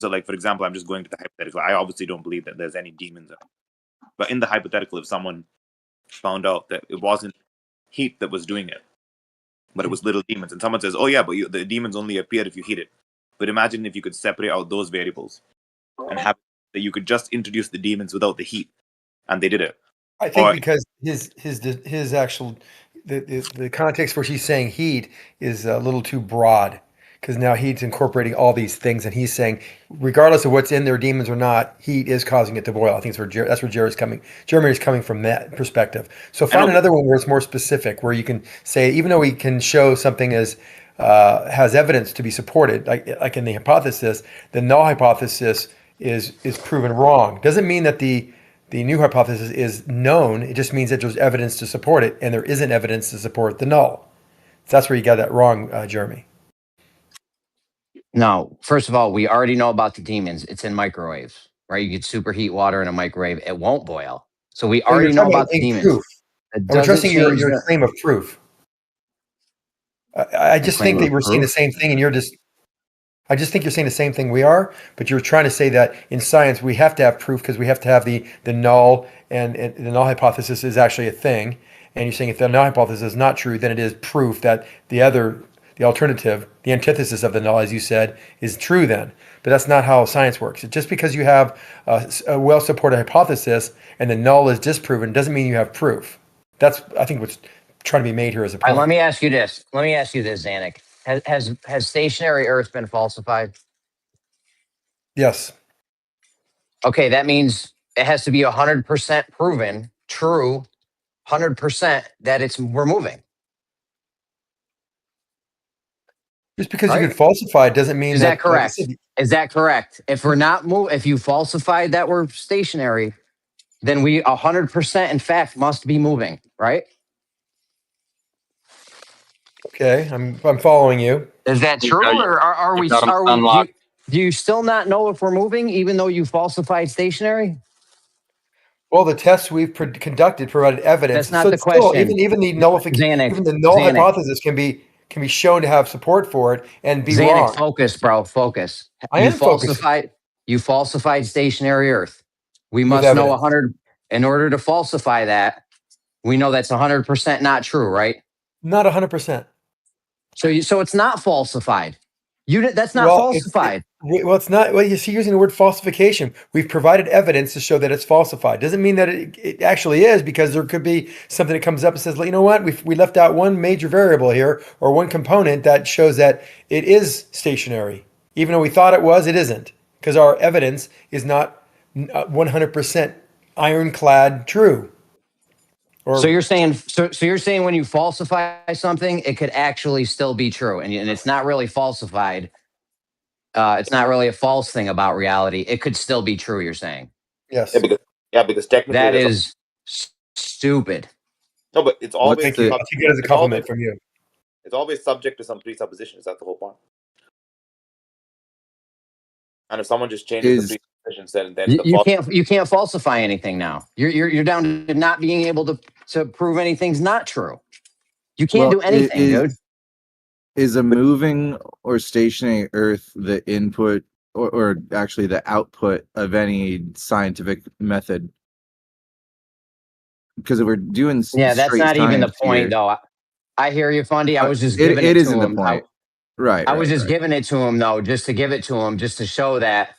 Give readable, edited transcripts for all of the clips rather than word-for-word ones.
So, like, for example, I'm just going to the hypothetical. I obviously don't believe that there's any demons. But in the hypothetical, if someone found out that it wasn't heat that was doing it, but it was little demons, and someone says, oh yeah, but the demons only appear if you heat it. But imagine if you could separate out those variables and have that you could just introduce the demons without the heat, and they did it. I think because his actual the context where she's saying heat is a little too broad, because now heat's incorporating all these things, and he's saying regardless of what's in there, demons or not, heat is causing it to boil. I think that's where Jeremy's coming from that perspective. So find another one where it's more specific, where you can say, even though we can show something as has evidence to be supported, like in the hypothesis, the null hypothesis is proven wrong. Doesn't mean that the new hypothesis is known. It just means that there's evidence to support it, and there isn't evidence to support the null. So that's where you got that wrong, Jeremy. No, first of all, we already know about the demons. It's in microwaves, right? You could superheat water in a microwave. It won't boil. So we already know about the demons. Proof. I'm trusting your claim of proof. I just think that we're saying the same thing, and I just think you're saying the same thing we are, but you're trying to say that in science we have to have proof because we have to have the null, and the null hypothesis is actually a thing. And you're saying if the null hypothesis is not true, then it is proof that the alternative, the antithesis of the null, as you said, is true then. But that's not how science works. Just because you have a well-supported hypothesis and the null is disproven doesn't mean you have proof. That's, I think, what's trying to be made here as a point. Let me ask you this, Zanuck. Has stationary Earth been falsified? Yes. Okay, that means it has to be 100% proven true, 100% that we're moving. Just because you can falsify it doesn't mean is that correct? Is that correct? If we're not if you falsified that we're stationary, then we 100% in fact must be moving, right? Okay, I'm following you. Is that true, or are we? Do you still not know if we're moving, even though you falsified stationary? Well, the tests we've conducted provided evidence. That's not the question. Even the nullification, even the null hypothesis can be shown to have support for it and be wrong. Focus, bro. Focus. I am focused. You falsified stationary Earth. We must know 100. In order to falsify that, we know that's 100% not true, right? Not 100%. So it's not falsified. That's not falsified. It's not. Well, you see, using the word falsification, we've provided evidence to show that it's falsified. Doesn't mean that it actually is, because there could be something that comes up and says, you know what, we left out one major variable here, or one component that shows that it is stationary, even though we thought it was. It isn't, because our evidence is not 100% ironclad true. So you're saying when you falsify something, it could actually still be true, and it's not really falsified. It's not really a false thing about reality. It could still be true. You're saying, yes, because technically that is stupid. No, but it's always I take it as a compliment from you. It's always subject to some presuppositions. That's the whole point. And if someone just changes the presuppositions, then you can't falsify anything now. You're down to not being able to prove anything's not true. You can't do anything, dude. Is a moving or stationary Earth the input or actually the output of any scientific method? Because if we're doing that's not even the point, though. I hear you, Fundy. I was just giving it to him. It isn't the point. Right. I was just giving it to him, though, just to give it to him, just to show that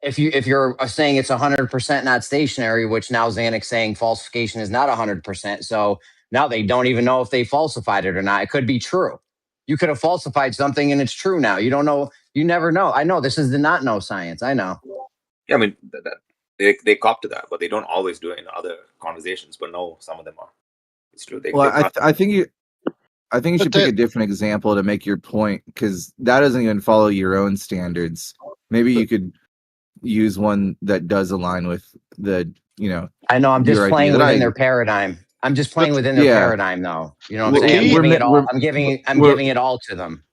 if you're saying it's 100% not stationary, which now Zanuck's saying falsification is not 100%. So now they don't even know if they falsified it or not. It could be true. You could have falsified something and it's true now. You don't know. You never know. I know this is the not know science. I know. Yeah, I mean, they cop to that, but they don't always do it in other conversations. But no, some of them are. It's true. I think you should pick a different example to make your point, because that doesn't even follow your own standards. Maybe you could use one that does align with the, I know. I'm just playing within their paradigm. I'm just playing within their paradigm, though. You know what I'm saying? I'm giving it all to them.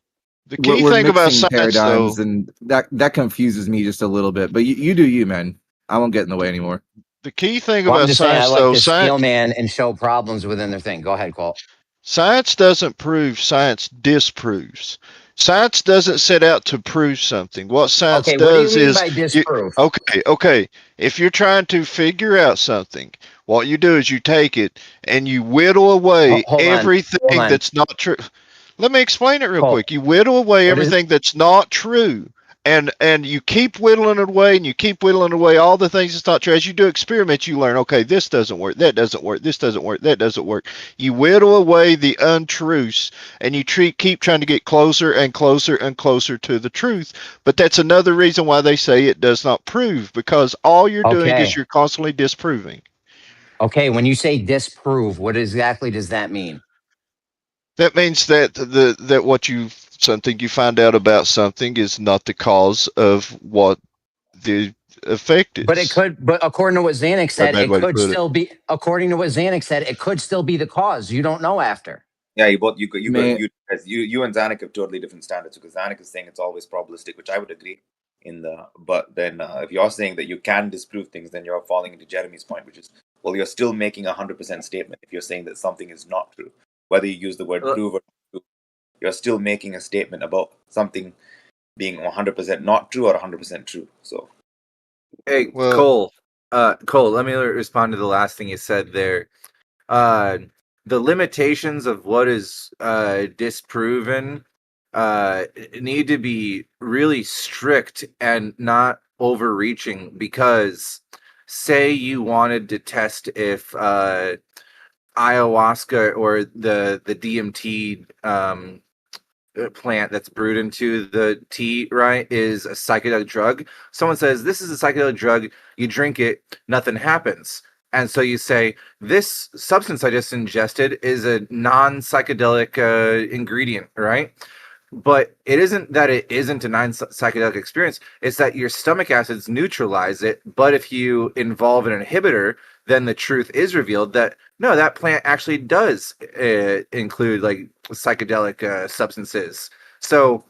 The key thing about science, paradigms, and that confuses me just a little bit. But you do you, man. I won't get in the way anymore. The key thing about science, though, steal man and show problems within their thing. Go ahead, Colt. Science doesn't prove, science disproves. Science doesn't set out to prove something. What science Okay, what do you does mean is by you, disprove? okay. If you're trying to figure out something, what you do is you take it and you whittle away Hold on. everything that's not true. Let me explain it real Cole, quick. You whittle away what is everything that's not true. And you keep whittling it away, and you keep whittling away all the things that's not true. As you do experiments, you learn, okay, this doesn't work, that doesn't work, this doesn't work, that doesn't work. You whittle away the untruths, and you keep trying to get closer and closer and closer to the truth. But that's another reason why they say it does not prove, because all you're doing is okay? you're constantly disproving. Okay, when you say disprove, what exactly does that mean? That means that that what you something you find out about something is not the cause of what the effect But it is. could, but according to what Xanax My said, bad it way to could put it. still be, according to what Xanax said, it could still be the cause. You don't know after. Yeah, you both you Man. guys, you and Zanuck have totally different standards, because Zanuck is saying it's always probabilistic, which I would agree in the. But then if you're saying that you can disprove things, then you're falling into Jeremy's point, which is, well, you're still making 100% statement if you're saying that something is not true, whether you use the word prove or not prove, you're still making a statement about something being 100% not true or 100% true. So Hey, Well, Cole. Cole, let me respond to the last thing you said there. The limitations of what is disproven need to be really strict and not overreaching, because say you wanted to test if ayahuasca or the DMT plant that's brewed into the tea, right, is a psychedelic drug. Someone says, this is a psychedelic drug, you drink it, nothing happens. And so you say, this substance I just ingested is a non-psychedelic ingredient, right? But it isn't that it isn't a non-psychedelic experience. It's that your stomach acids neutralize it. But if you involve an inhibitor, then the truth is revealed that no, that plant actually does include like psychedelic substances. So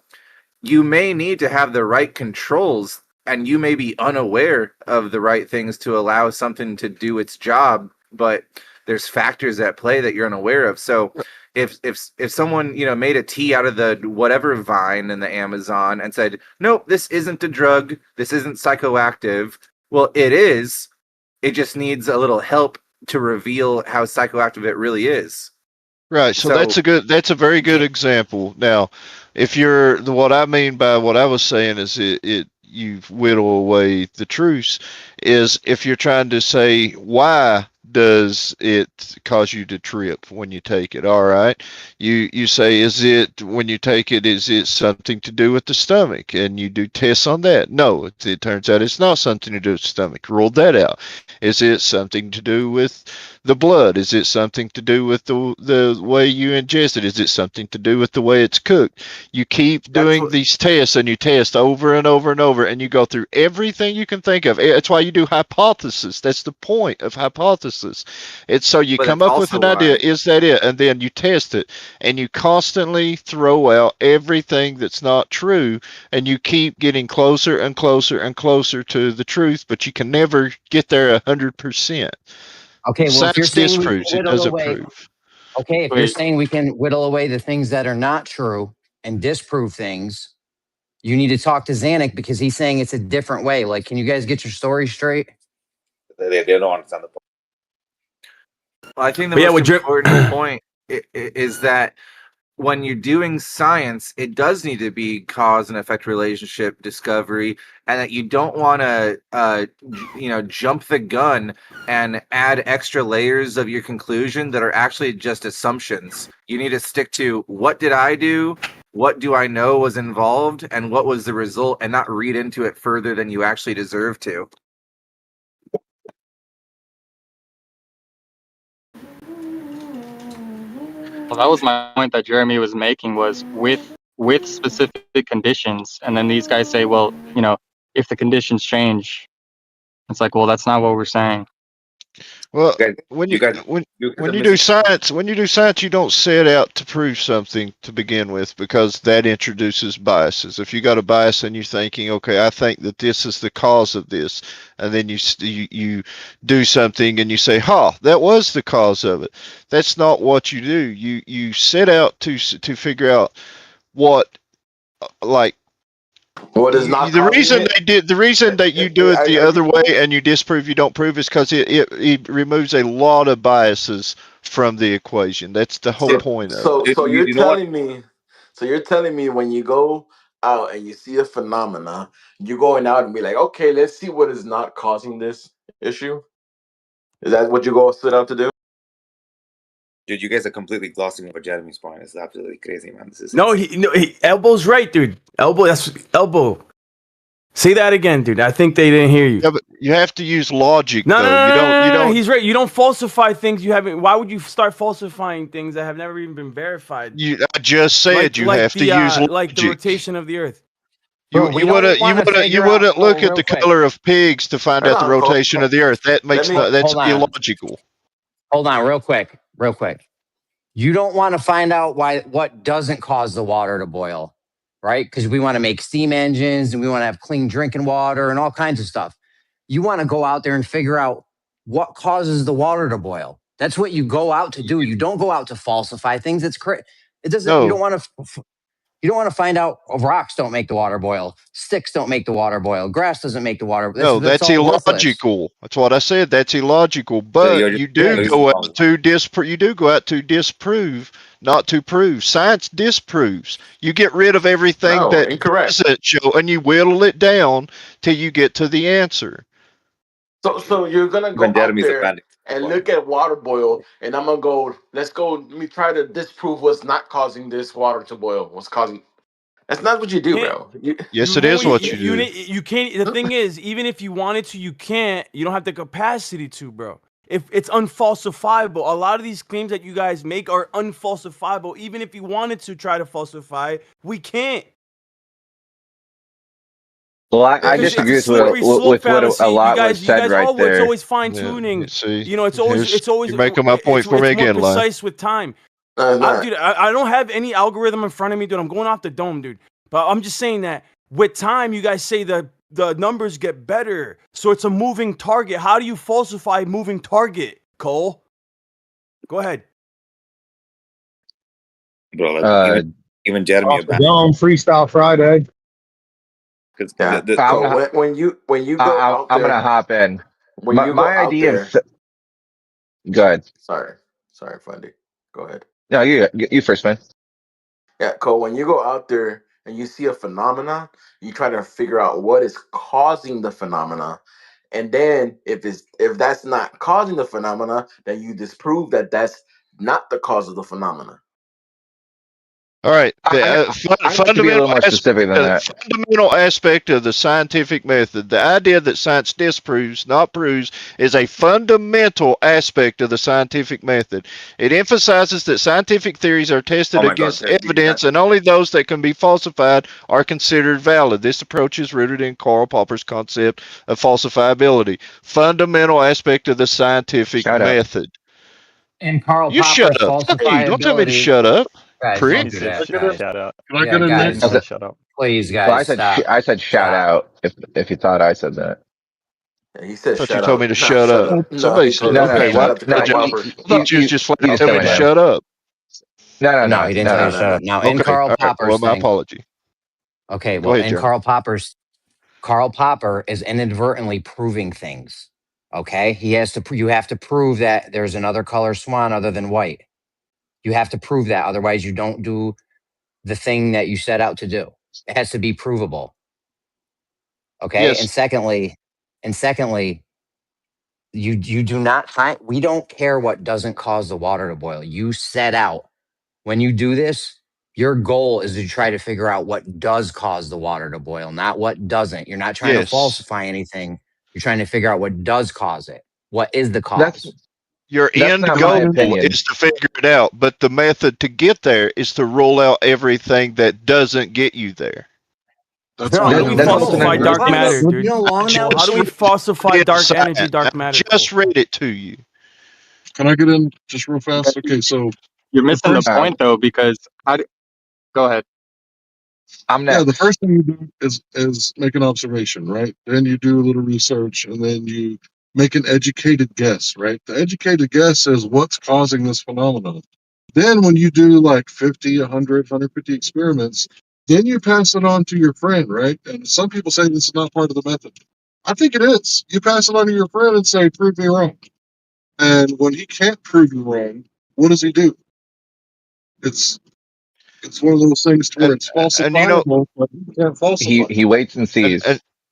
you may need to have the right controls, and you may be unaware of the right things to allow something to do its job, but there's factors at play that you're unaware of. So if someone, you know, made a tea out of the whatever vine in the Amazon and said, nope, this isn't a drug, this isn't psychoactive, well, it is. It just needs a little help to reveal how psychoactive it really is. right. So So that's a very good example. Now, if you're what I mean by what I was saying is it you whittle away the truths, is if you're trying to say why does it cause you to trip when you take it, all right, you say, is it when you take it, is it something to do with the stomach, and you do tests on that. No, it turns out it's not something to do with the stomach, ruled that out. Is it something to do with the blood? Is it something to do with the way you ingest it? Is it something to do with the way it's cooked? You keep that's doing what, these tests, and you test over and over and over, and you go through everything you can think of. That's why you do hypothesis. That's the point of hypothesis. It's so you but come that's up with also an idea, why. is that it? And then you test it, and you constantly throw out everything that's not true, and you keep getting closer and closer and closer to the truth, but you can never get there 100%. Okay, well, if you're Science saying we can disproves, it whittle doesn't away, prove. okay, if you're Wait, saying we can whittle away the things that are not true and disprove things, you need to talk to Zanuck because he's saying it's a different way. Like, can you guys get your story straight? they don't understand the point. Well, I think the But yeah, most with important point is that when you're doing science, it does need to be cause and effect relationship discovery, and that you don't want to, jump the gun and add extra layers of your conclusion that are actually just assumptions. You need to stick to what did I do, what do I know was involved, and what was the result, and not read into it further than you actually deserve to. well, that was my point that Jeremy was making, was with specific conditions, and then these guys say, well, if the conditions change, it's like, well, that's not what we're saying. Well, You guys, when you you guys, when you guys when are you do missing. science, you don't set out to prove something to begin with, because that introduces biases. If you got a bias and you're thinking, okay, I think that this is the cause of this, and then you do something and you say, "Ha, that was the cause of it." That's not what you do. You set out to figure out what like What is not the causing reason it? the reason that you do it the Are other you, way and you disprove you don't prove is because it removes a lot of biases from the equation. That's the whole so point of so it. so you're You know what? telling me when you go out and you see a phenomena, you're going out and be like, okay, let's see what is not causing this issue. Is that what you go sit out to do? Dude, you guys are completely glossing over Jeremy's point. It's absolutely crazy, man. This is No, insane. Elbow's right, dude. That's Elbow. Say that again, dude. I think they didn't hear you. Yeah, but you have to use logic No, though. You don't He's right. You don't falsify things you haven't. Why would you start falsifying things that have never even been verified? I just said you have to use like the logic. rotation of the Earth. Bro, we don't wanna figure out- wouldn't look oh, at the real quick. color of pigs to find Hold out the on, Cole. rotation of the Earth. That makes me- that's hold on. illogical. Hold on, real quick. You don't want to find out what doesn't cause the water to boil, right? Because we want to make steam engines and we want to have clean drinking water and all kinds of stuff. You want to go out there and figure out what causes the water to boil. That's what you go out to do. You don't go out to falsify things. It doesn't. No. You don't want to. You don't want to find out rocks don't make the water boil, sticks don't make the water boil, grass doesn't make the water. That's all worthless. illogical. That's what I said. That's illogical. But you're you just- do yeah, go you're out to disprove. You do go out to disprove, not to prove. Science disproves. You get rid of everything No, that incorrect. doesn't show, and you whittle it down till you get to the answer. So you're gonna go When out Jeremy's there abandoned. and look at water boil, and I'm gonna go. Let me try to disprove what's not causing this water to boil. What's causing? That's not what you do, bro. Yes, it is what you do. You can't. The thing is, even if you wanted to, you can't. You don't have the capacity to, bro. If it's unfalsifiable, a lot of these claims that you guys make are unfalsifiable. Even if you wanted to try to falsify, we can't. Well, I Because disagree it's with what fallacy. a lot you guys, was said right It's there. always fine tuning. See, You know, it's always you're making my point for me it's more again, Lon. precise with time. Dude, I don't have any algorithm in front of me, dude. I'm going off the dome, dude. But I'm just saying that with time, you guys say the numbers get better. So it's a moving target. How do you falsify a moving target, Cole? Go ahead. Bro, like, even Jeremy Off the dome, Freestyle Friday. Because when you go out there, I'm gonna hop in. When you go My out idea. there, Good. sorry, Fundy. Go ahead. No, you first, man. Yeah, Cole. When you go out there and you see a phenomena, you try to figure out what is causing the phenomena, and then if that's not causing the phenomena, then you disprove that that's not the cause of the phenomena. All right. I like to be a little more specific than that. Fundamental aspect of the scientific method, the idea that science disproves, not proves, is a fundamental aspect of the scientific method. It emphasizes that scientific theories are tested against evidence, and only those that can be falsified are considered valid. This approach is rooted in Karl Popper's concept of falsifiability. Fundamental aspect of the scientific method. And Karl You Popper's shut up. Hey, don't tell me to falsifiability. shut up. Guys, Prick. don't do that, guys. Shout out. Can I get in guys, there? Shut up. Please, Well, guys, stop. I said shout Stop. out. If you thought I said that. Yeah, he said, I thought shut you up. told me to shut up. Somebody said, No, okay, shut well, up to Karl Popper. I thought you was just flat out telling me to telling him. shut up. No, he didn't tell you to shut up. Now, in Okay, Karl all right, Popper's well, my thing. apology. Okay, Go well, ahead, in Jeremy. Karl Popper is inadvertently proving things. Okay, you have to prove that there's another color swan other than white. You have to prove that, otherwise you don't do the thing that you set out to do. It has to be provable. Okay, Yes. and secondly, you do not find. We don't care what doesn't cause the water to boil. You set out when you do this. Your goal is to try to figure out what does cause the water to boil, not what doesn't. You're not trying to falsify anything. You're trying to figure out what does cause it. What is the cause? Your end goal is to figure it out, but the method to get there is to rule out everything that doesn't get you there. How do we falsify dark matter, dude? How do we falsify dark energy, dark matter? Just read it to you. Can I get in just real fast? Okay, so you're missing the point though, because go ahead. I'm next. Yeah, the first thing you do is make an observation, right? Then you do a little research, and then you make an educated guess, right? The educated guess is what's causing this phenomenon. Then when you do like 50, 100, 150 experiments, Then you pass it on to your friend, right? And some people say this is not part of the method. I think it is. You pass it on to your friend and say, prove me wrong. And when he can't prove you wrong, what does he do? It's one of those things to where it's falsifiable, but you can't falsify. He waits and sees.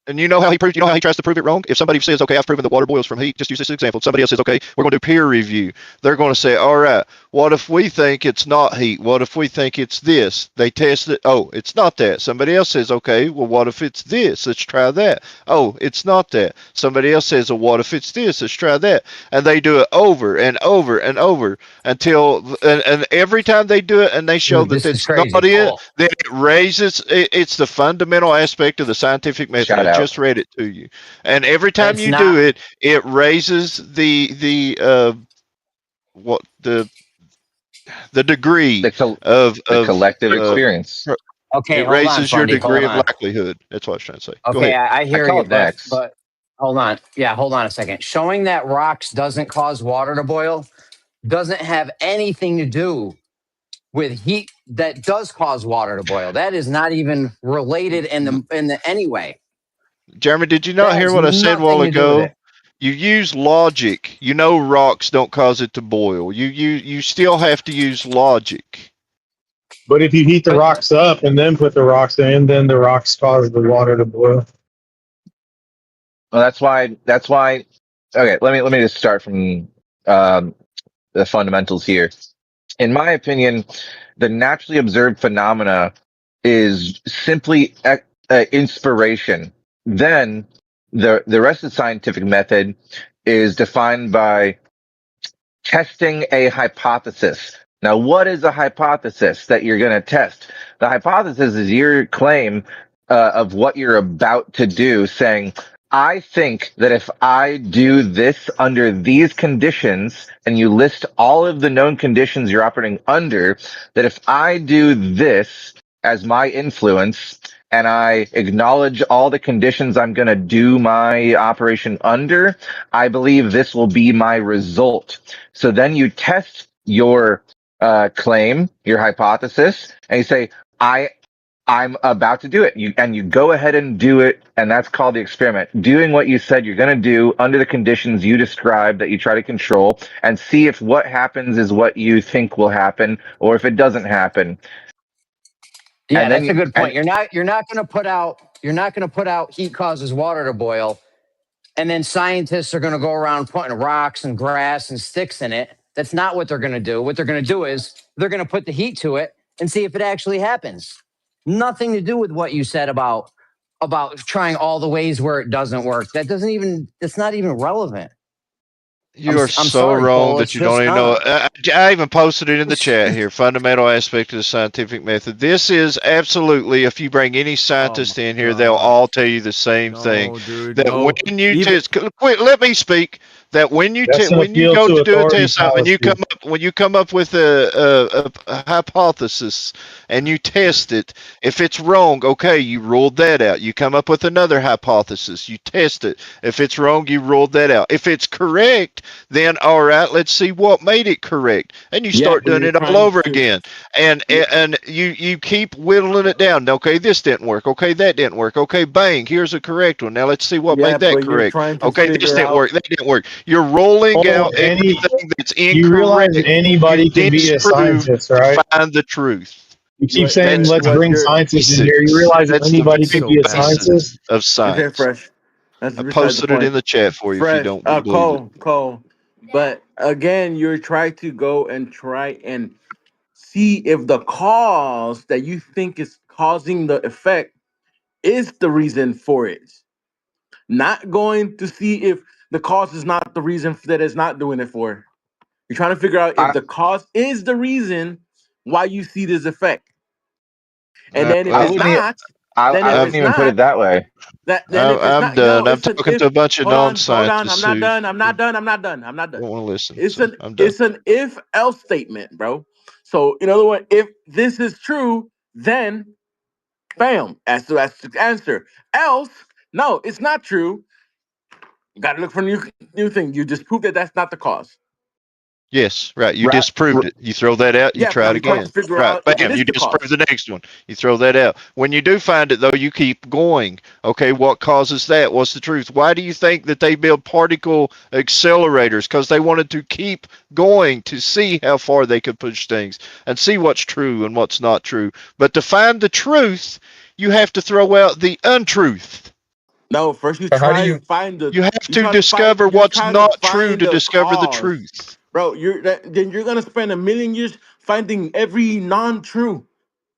And you know how he tries to prove it wrong? If somebody says, okay, I've proven that water boils from heat, just use this example. Somebody else says, okay, we're going to do peer review. They're going to say, all right, what if we think it's not heat? What if we think it's this? They test it. Oh, it's not that. Somebody else says, okay, well, what if it's this? Let's try that. Oh, it's not that. Somebody else says, well, what if it's this? Let's try that. And they do it over and over and over until, and every time they do it and they show that it's not it, then it raises, it's the fundamental aspect of the scientific method. I just read it to you. And every time you do it, it raises the degree of collective experience. Okay, it raises your Fundy, degree of likelihood. That's what I was trying to say. Okay, I hear you, but hold on. Yeah, hold on a second. Showing that rocks doesn't cause water to boil doesn't have anything to do with heat that does cause water to boil. That is not even related in the any way. Jeremy, did you not hear what I said a while ago? You use logic. You know rocks don't cause it to boil. You still have to use logic. But if you heat the rocks up and then put the rocks in, then the rocks cause the water to boil. Well, that's why. Okay, let me just start from the fundamentals here. In my opinion, the naturally observed phenomena is simply inspiration. Then the rest of the scientific method is defined by testing a hypothesis. Now, what is a hypothesis that you're going to test? The hypothesis is your claim of what you're about to do, saying, I think that if I do this under these conditions, and you list all of the known conditions you're operating under, that if I do this as my influence, and I acknowledge all the conditions I'm going to do my operation under, I believe this will be my result. So then you test your claim, your hypothesis, and you say, I'm about to do it. You go ahead and do it, and that's called the experiment. Doing what you said you're going to do under the conditions you described that you try to control, and see if what happens is what you think will happen, or if it doesn't happen. Yeah, that's a good point. You're not going to put out heat causes water to boil, and then scientists are going to go around putting rocks and grass and sticks in it. That's not what they're going to do. What they're going to do is they're going to put the heat to it and see if it actually happens. Nothing to do with what you said about trying all the ways where it doesn't work. That's not even relevant. You are so wrong that you don't even know. I even posted it in the chat here. Fundamental aspect of the scientific method. This is absolutely, if you bring any scientist in here, they'll all tell you the same thing. Dude, that when you test, let me speak. That when you when you go to do a test, when you come up with a hypothesis and you test it, if it's wrong, okay, you ruled that out. You come up with another hypothesis, you test it. If it's wrong, you ruled that out. If it's correct, then all right, let's see what made it correct, and you start doing it all over again. And you keep whittling it down. Okay, this didn't work. Okay, that didn't work. Okay, bang, here's a correct one. Now let's see what made that correct. Okay, this didn't work. That didn't work. You're rolling out anything that's incorrect. You realize anybody can be a scientist, right? To find the truth. You keep saying, let's bring scientists in here. You realize that anybody can be a scientist? Of science. Okay, Fresh. I posted it in the chat for you. Fresh, if you don't believe it. Cole. But again, you're trying to go and try and see if the cause that you think is causing the effect is the reason for it. Not going to see if the cause is not the reason that it's not doing it for. You're trying to figure out if the cause is the reason why you see this effect. And then if it's not, I wouldn't even put it that way. I'm done. I'm talking to a bunch of non-scientists. I'm not done. I don't want to listen. It's an if-else statement, bro. So in other words, if this is true, then bam, that's the answer. Else, no, it's not true. You got to look for new thing. You just prove that that's not the cause. Yes, right. You Ra- disproved it. You throw that out, you Yes, try now it you're trying again. to figure Right. out if it Bam, is you the cause. disprove the next one. You throw that out. When you do find it, though, you keep going. Okay, what causes that? What's the truth? Why do you think that they build particle accelerators? Because they wanted to keep going to see how far they could push things and see what's true and what's not true. But to find the truth, you have to throw out the untruth. No, first you So how do try to you? find the You have you to try to find discover you're what's trying to not true find to the discover the cause. truth. Bro, then you're gonna spend a million years finding every non-true.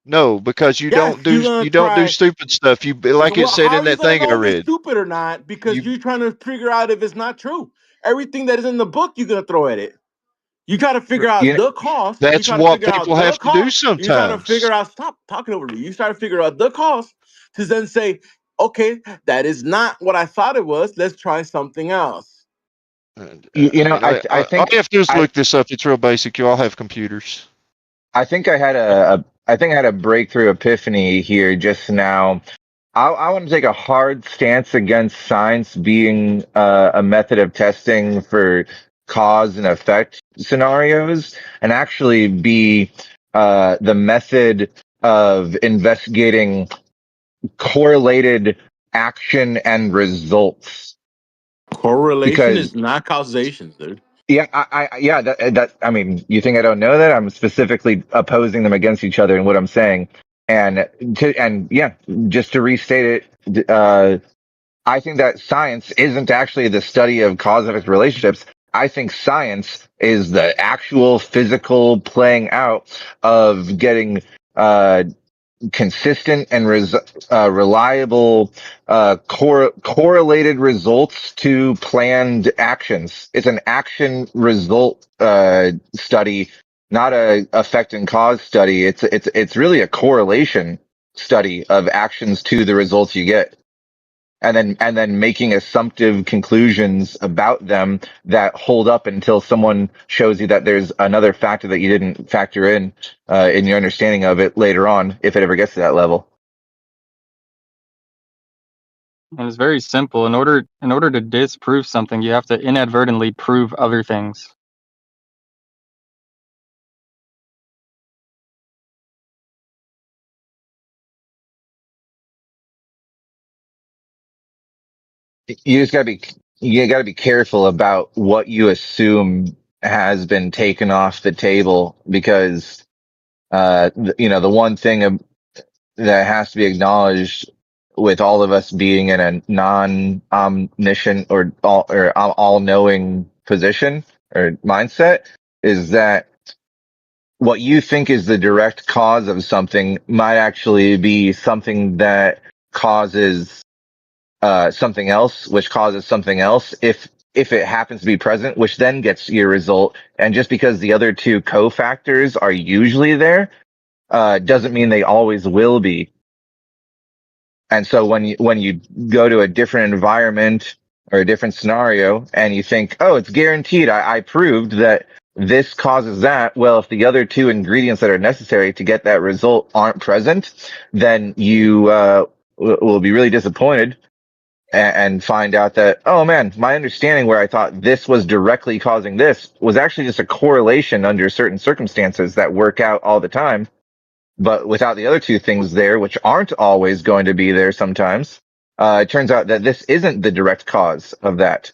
No, because Yes, you're gonna you don't do try. stupid stuff. You like it Well, said how in are you that gonna thing I know if it's read. stupid or not? Because You you're trying to figure out if it's not true. Everything that is in the book, you're gonna throw at it. You try to figure out You the cause. You that's try to what figure out people the have to do cause. You try to sometimes. figure out. Stop talking over me. You try to figure out the cause to then say, okay, that is not what I thought it was. Let's try something else. And, you know, I all think you have to do is I look this up. It's real basic. You all have computers. I think I had I think I had a breakthrough epiphany here just now. I want to take a hard stance against science being a method of testing for cause and effect scenarios, and actually be the method of investigating correlated action and results. Correlation Because is not causation, dude. yeah, yeah, that I mean, you think I don't know that? I'm specifically opposing them against each other in what I'm saying, and yeah, just to restate it, I think that science isn't actually the study of cause and effect relationships. I think science is the actual physical playing out of getting consistent and reliable correlated results to planned actions. It's an action result study, not a effect and cause study. It's really a correlation study of actions to the results you get, and then making assumptive conclusions about them that hold up until someone shows you that there's another factor that you didn't factor in your understanding of it later on, if it ever gets to that level. And it's very simple. In order to disprove something, you have to inadvertently prove other things. You gotta be careful about what you assume has been taken off the table, because the one thing that has to be acknowledged with all of us being in a non-omniscient or all-knowing position or mindset is that what you think is the direct cause of something might actually be something that causes something else, which causes something else, if it happens to be present, which then gets your result. And just because the other two cofactors are usually there, doesn't mean they always will be. And so when you go to a different environment or a different scenario and you think, oh, it's guaranteed, I proved that this causes that. Well, if the other two ingredients that are necessary to get that result aren't present, then you will be really disappointed and find out that, oh man, my understanding where I thought this was directly causing this was actually just a correlation under certain circumstances that work out all the time. But without the other two things there, which aren't always going to be there sometimes, it turns out that this isn't the direct cause of that.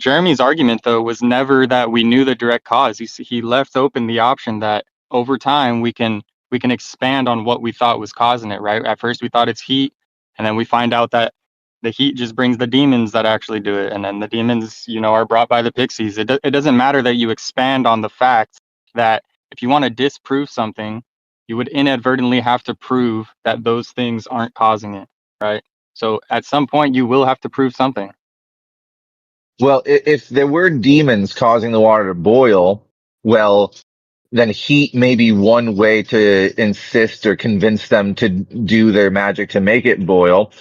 Jeremy's argument, though, was never that we knew the direct cause. He left open the option that over time we can expand on what we thought was causing it. Right? At first, we thought it's heat, and then we find out that the heat just brings the demons that actually do it, and then the demons, are brought by the pixies. It doesn't matter that you expand on the fact that if you want to disprove something, you would inadvertently have to prove that those things aren't causing it. Right? So at some point, you will have to prove something. Well, if there were demons causing the water to boil, well, then heat may be one way to insist or convince them to do their magic to make it boil.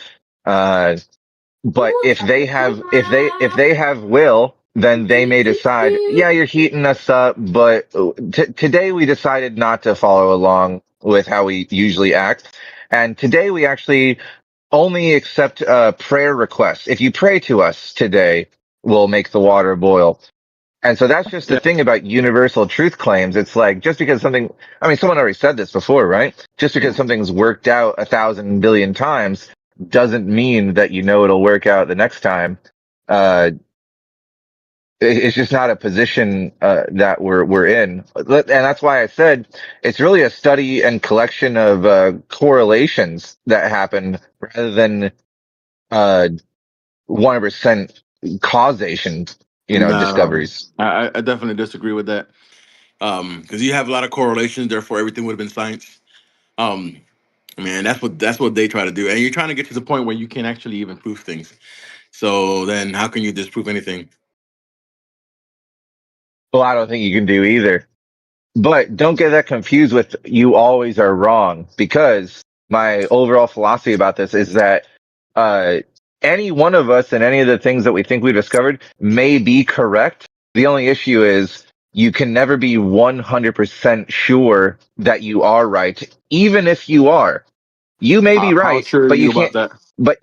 But if they have will, then they may decide, yeah, you're heating us up, but today we decided not to follow along with how we usually act. And today we actually only accept prayer requests. If you pray to us today, we'll make the water boil. And so that's just the thing about universal truth claims. It's like, just because something, I mean, someone already said this before, right? Just because something's worked out 1,000 billion times doesn't mean that you know it'll work out the next time. It's just not a position that we're in, and that's why I said it's really a study and collection of correlations that happen rather than 100% causation. Discoveries. I definitely disagree with that. Because you have a lot of correlations, therefore everything would have been science. Man, that's what they try to do, and you're trying to get to the point where you can't actually even prove things. So then, how can you disprove anything? Well, I don't think you can do either. But don't get that confused with you always are wrong, because my overall philosophy about this is that any one of us and any of the things that we think we discovered may be correct. The only issue is you can never be 100% sure that you are right, even if you are. You may be right, sure but are you about can't. that? But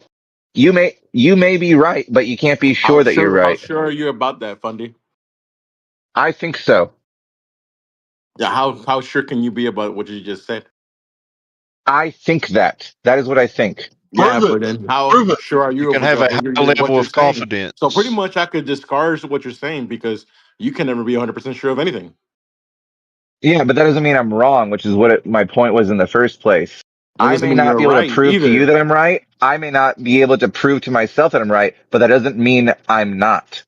you may be right, but you can't be sure that you're How right. sure are you about that, Fundy? I think so. Yeah, how sure can you be about what you just said? I think that. That is what I think. Yeah, Prove it. but then how Prove it. sure are You you can of have a high what level you're of saying? confidence. So pretty much, I could discourage what you're saying because you can never be 100% sure of anything. Yeah, but that doesn't mean I'm wrong, which is what my point was in the first place. That I doesn't may mean not you're be able to right prove to you either. that I'm right. I may not be able to prove to myself that I'm right, but that doesn't mean I'm not.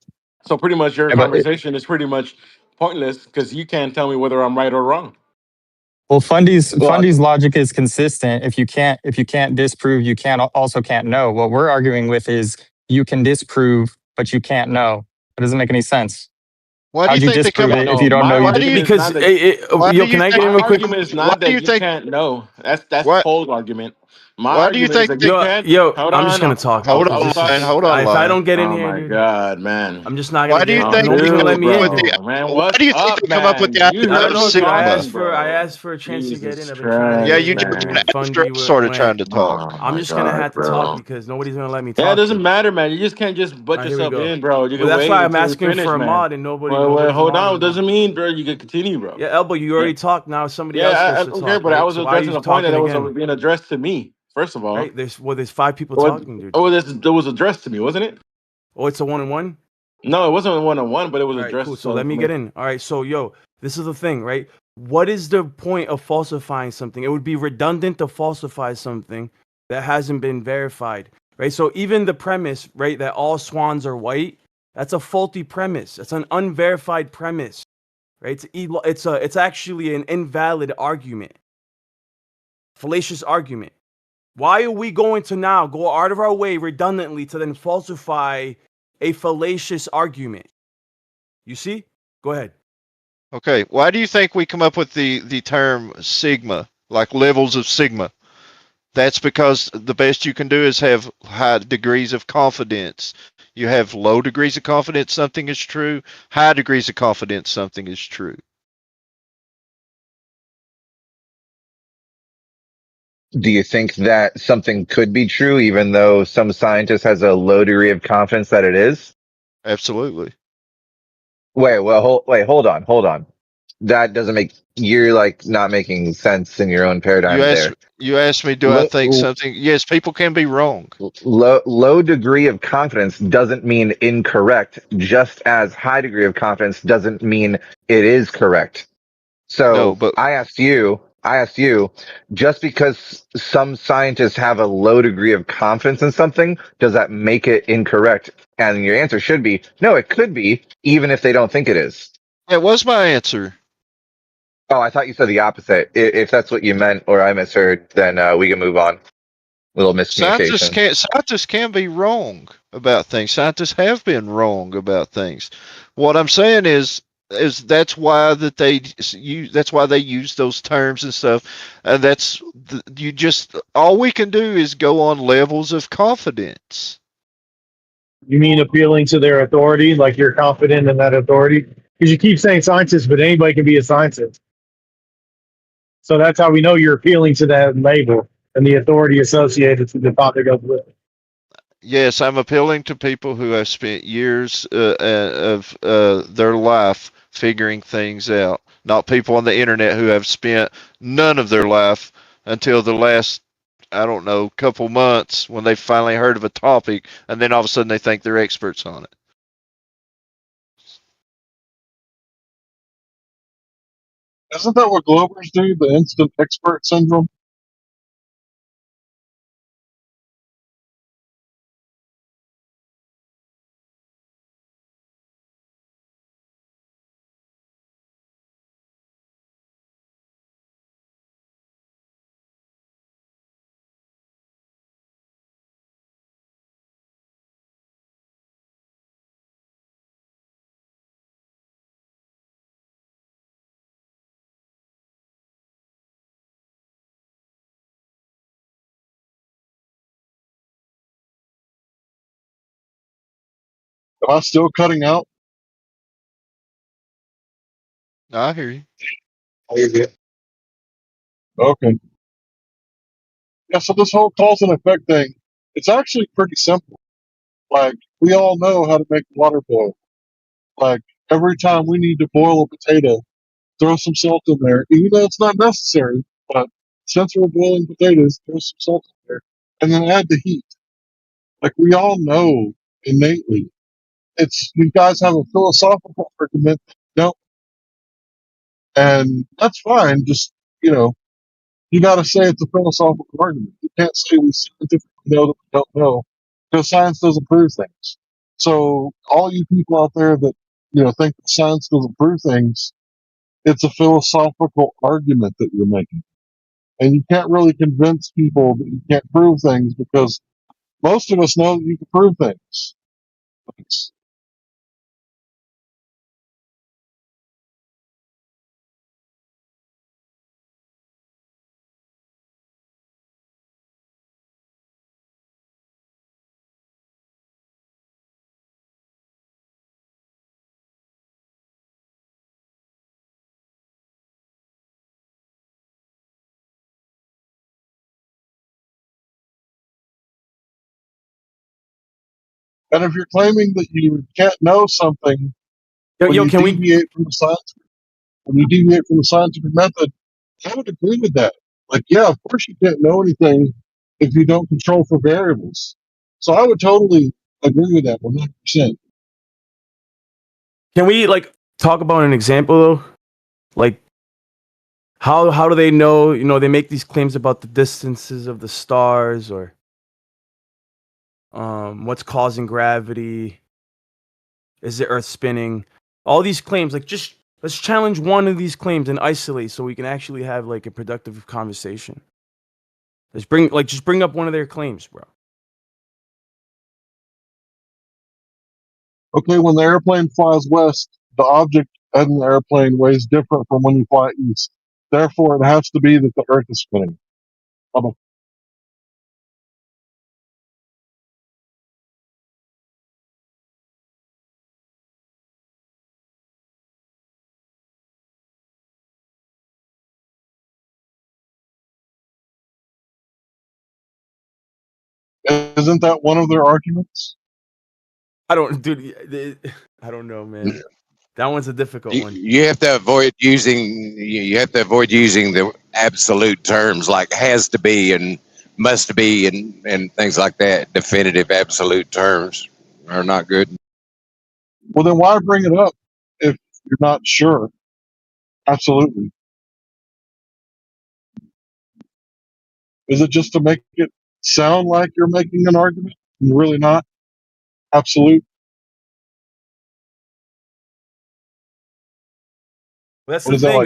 So pretty much, your Yeah, but conversation is pretty much pointless because you can't tell me whether I'm right or wrong. well, Fundy's Well, logic is consistent. If you can't disprove, you can't know. What we're arguing with is you can disprove, but you can't know. That doesn't make any sense. Why do you How'd you think they come disprove up? it if No, you don't my know you Why do did? you? argument is Because not that. Why do yo, you can I get My in real think? quick? argument is Why not do you that you think? can't know. That's Why? Cole's argument. My Why do you argument is think that they? you Yo, can't. yo, Hold I'm just on. gonna talk, man, Hold because on, this line. is. Hold on, If I line. don't get in Oh here, my dude, God, man. I'm just not gonna Why do get you in. think Nobody's they gonna come let Dude, me in, up with dude. the? bro, man, Why what's do you think up, they come up with man? the You I idea don't of heard know, dude. Sigma? I bro. asked for a chance to get Jesus in. I've been trying to Yeah, get Christ, you in, did but dude, man. after I Fundy started went. trying to talk. Oh I'm my just gonna God, have to talk bro. because nobody's gonna let me Yeah, it talk, doesn't dude. matter, man. You just can't just All butt right, here we yourself go. in, bro. You Well, can that's wait why I'm until we asking finish, for a man. mod, and Well, nobody's hold on. modding me. Doesn't mean, bro, you can continue, bro. Yeah, Elbow, you Yeah, already talked. Now somebody yeah, else I gets to don't care, talk, but I right? was So why are addressing you the point that talking it was again? being addressed to me. First of all, Right? There's 5 people what? talking, dude. Oh, this it was addressed to me, wasn't it? Oh, it's a 1-on-1. No, it wasn't a one-on-one, but it was All right, cool. addressed So let me to me. get in. All right, so yo, this is the thing, right? What is the point of falsifying something? It would be redundant to falsify something that hasn't been verified, right? So even the premise, right, that all swans are white, that's a faulty premise. It's an unverified premise, right? It's actually an invalid argument, fallacious argument. Why are we going to now go out of our way redundantly to then falsify a fallacious argument? You see? Go ahead. Okay, why do you think we come up with the term sigma, like levels of sigma? That's because the best you can do is have high degrees of confidence. You have low degrees of confidence something is true, high degrees of confidence something is true. do you think that something could be true, even though some scientist has a low degree of confidence that it is? Absolutely. Hold on. That doesn't make, you're like not making sense in your own You paradigm ask there. you ask me, do I think something? Yes, people can be wrong. Low degree of confidence doesn't mean incorrect, just as high degree of confidence doesn't mean it is correct. No, So but I asked you, just because some scientists have a low degree of confidence in something, does that make it incorrect? And your answer should be, no, it could be, even if they don't think it is. that was my answer. Oh, I thought you said the opposite. If that's what you meant, or I misheard, then we can move on. A little miscommunication. Scientists can be wrong about things. Scientists have been wrong about things. What I'm saying is that's why that's why they use those terms and stuff. And all we can do is go on levels of confidence. You mean appealing to their authority, like you're confident in that authority? Because you keep saying scientist, but anybody can be a scientist. So that's how we know you're appealing to that label and the authority associated to the topic of it. Yes, I'm appealing to people who have spent years of their life figuring things out, not people on the internet who have spent none of their life until the last, I don't know, couple months when they finally heard of a topic, and then all of a sudden they think they're experts on it. Isn't that what Globers do? The instant expert syndrome? Am I still cutting out? I hear you. Okay. Yeah, so this whole cause and effect thing, it's actually pretty simple. Like, we all know how to make water boil. Like, every time we need to boil a potato, throw some salt in there, even though it's not necessary, but since we're boiling potatoes, throw some salt in there, and then add the heat. Like, we all know innately. It's, you guys have a philosophical argument, no, and that's fine. Just, you know, you got to say it's a philosophical argument. You can't say we scientifically know that we don't know, because science doesn't prove things. So all you people out there that think that science doesn't prove things, it's a philosophical argument that you're making, and you can't really convince people that you can't prove things because most of us know that you can prove things. And if you're claiming that you can't know something when you Can we? deviate from the science, when you deviate from the scientific method, I would agree with that. Like, yeah, of course you can't know anything if you don't control for variables. So I would totally agree with that 100%. Can we talk about an example though? Like, how do they know? They make these claims about the distances of the stars or what's causing gravity. Is the Earth spinning? All these claims, just let's challenge one of these claims and isolate so we can actually have a productive conversation. Let's just bring up one of their claims, bro. Okay, when the airplane flies west, the object in the airplane weighs different from when you fly east. Therefore, it has to be that the Earth is spinning. Isn't that one of their arguments? I don't know, man. That one's a difficult one. You have to avoid using the absolute terms like has to be and must be and things like that. Definitive absolute terms are not good. Well, then why bring it up if you're not sure? Absolutely. Is it just to make it sound like you're making an argument and you're really not? Absolute. Well, that's What the is that thing.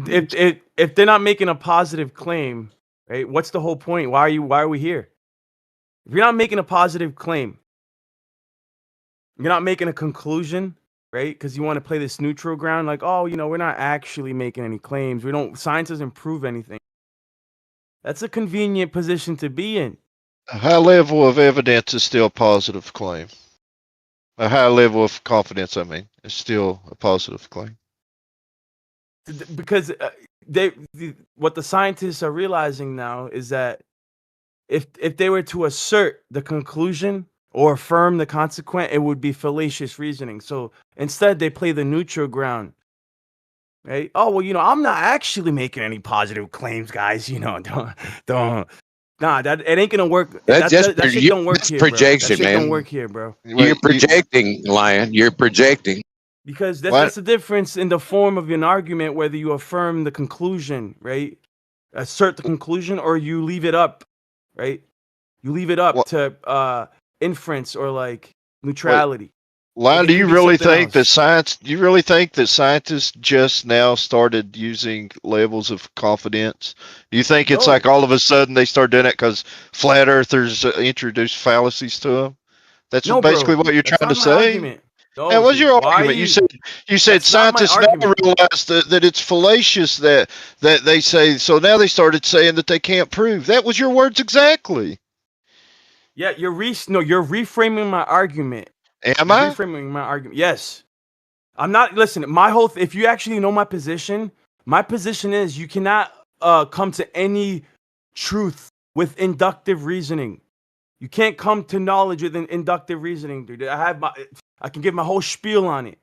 like? It's if they're not making a positive claim, right? What's the whole point? Why are we here? If you're not making a positive claim, you're not making a conclusion, right? Because you want to play this neutral ground, like, oh, we're not actually making any claims. Science doesn't prove anything. That's a convenient position to be in. A high level of evidence is still a positive claim. A high level of confidence, is still a positive claim. Because what the scientists are realizing now is that if they were to assert the conclusion or affirm the consequent, it would be fallacious reasoning. So instead, they play the neutral ground, right? Oh well, I'm not actually making any positive claims, guys. Don't. Nah, that it ain't gonna work. That's That shit don't work that's here, bro. That projection, shit don't man. work here, bro. You're Wait, projecting, Lion. You're projecting. Because what? that's the difference in the form of an argument, whether you affirm the conclusion, right? Assert the conclusion, or you leave it up, right? You leave it up What? to inference or like Wait, neutrality. Like Lon, it do could you be really something think that else. science? Do you really think that scientists just now started using levels of confidence? Do you think it's like No, all of a sudden they start doing it because flat earthers introduced fallacies to them? That's no, basically bro. what you're That's trying to not my say. argument. That No, was dude. your Why are argument. you? You said That's not my scientists now argument. realize that it's fallacious that they say so now they started saying that they can't prove. That was your words exactly. Yeah, you're reframing my argument. Am You're I? reframing my argument. Yes. I'm not listen, my whole if you actually know my position is you cannot come to any truth with inductive reasoning. You can't come to knowledge with an inductive reasoning, dude. I can give my whole spiel on it.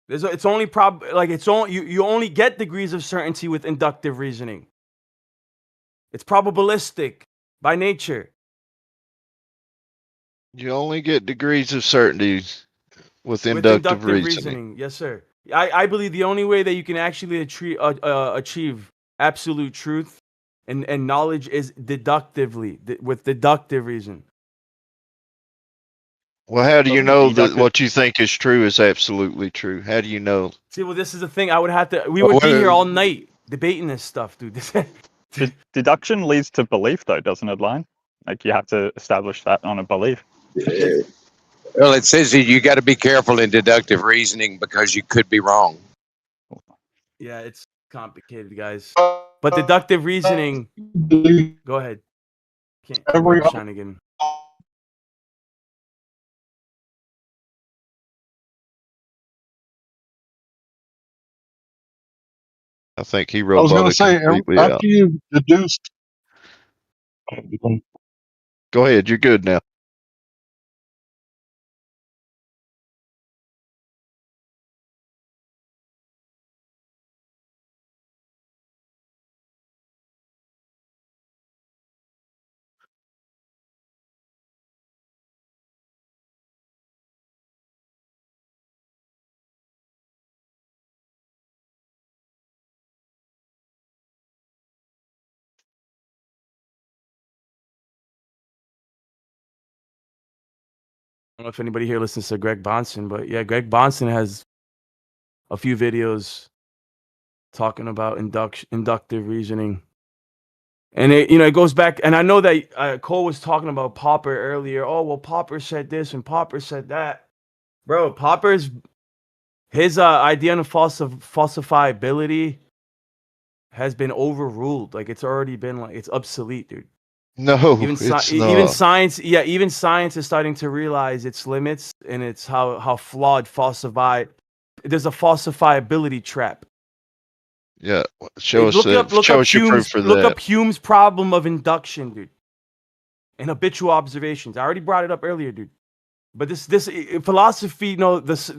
It's only you only get degrees of certainty with inductive reasoning. It's probabilistic by nature. You only get degrees of certainty with With inductive inductive reasoning. reasoning, yes, sir. I believe the only way that you can actually achieve absolute truth and knowledge is deductively, with deductive reason. Well, how do you Doesn't know that deductive what you think is true is absolutely true? How do you know? See, well, this is the thing. I would have to. We Well, would what be here all is- night debating this stuff, dude. deduction leads to belief, though, doesn't it, Line? Like you have to establish that on a belief. well, it says that you got to be careful in deductive reasoning because you could be wrong. Yeah, it's complicated, guys. But deductive reasoning. Go ahead. Can't Every shine again. I think he I was going to roboted say, completely after out. you've deduced, Go ahead, you're good now. I don't know if anybody here listens to Greg Bonson, but yeah, Greg Bonson has a few videos talking about inductive reasoning. And it goes back, and I know that Cole was talking about Popper earlier. Oh, well, Popper said this and Popper said that. Bro, his idea on falsifiability has been overruled. Like it's already been it's obsolete, dude. No, Even it's even not. science, yeah, even science is starting to realize its limits and it's how flawed there's a falsifiability trap. Yeah, show us your proof for Look that. up Hume's problem of induction, dude. And habitual observations. I already brought it up earlier, dude. But this philosophy,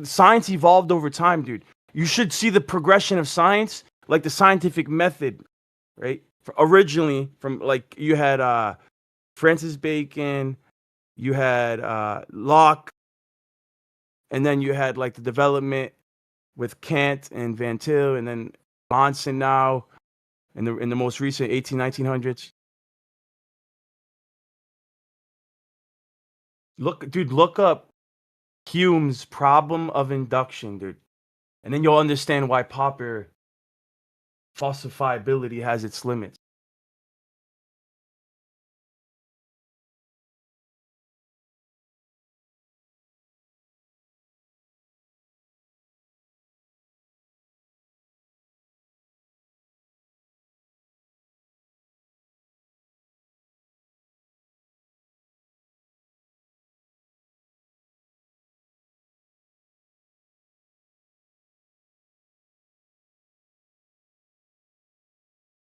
science evolved over time, dude. You should see the progression of science, like the scientific method, right? Originally, from like you had Francis Bacon, you had Locke, and then you had like the development with Kant and Van Til, and then Bonson now in the most recent 1900s. Look up Hume's problem of induction, dude. And then you'll understand why Popper falsifiability has its limits.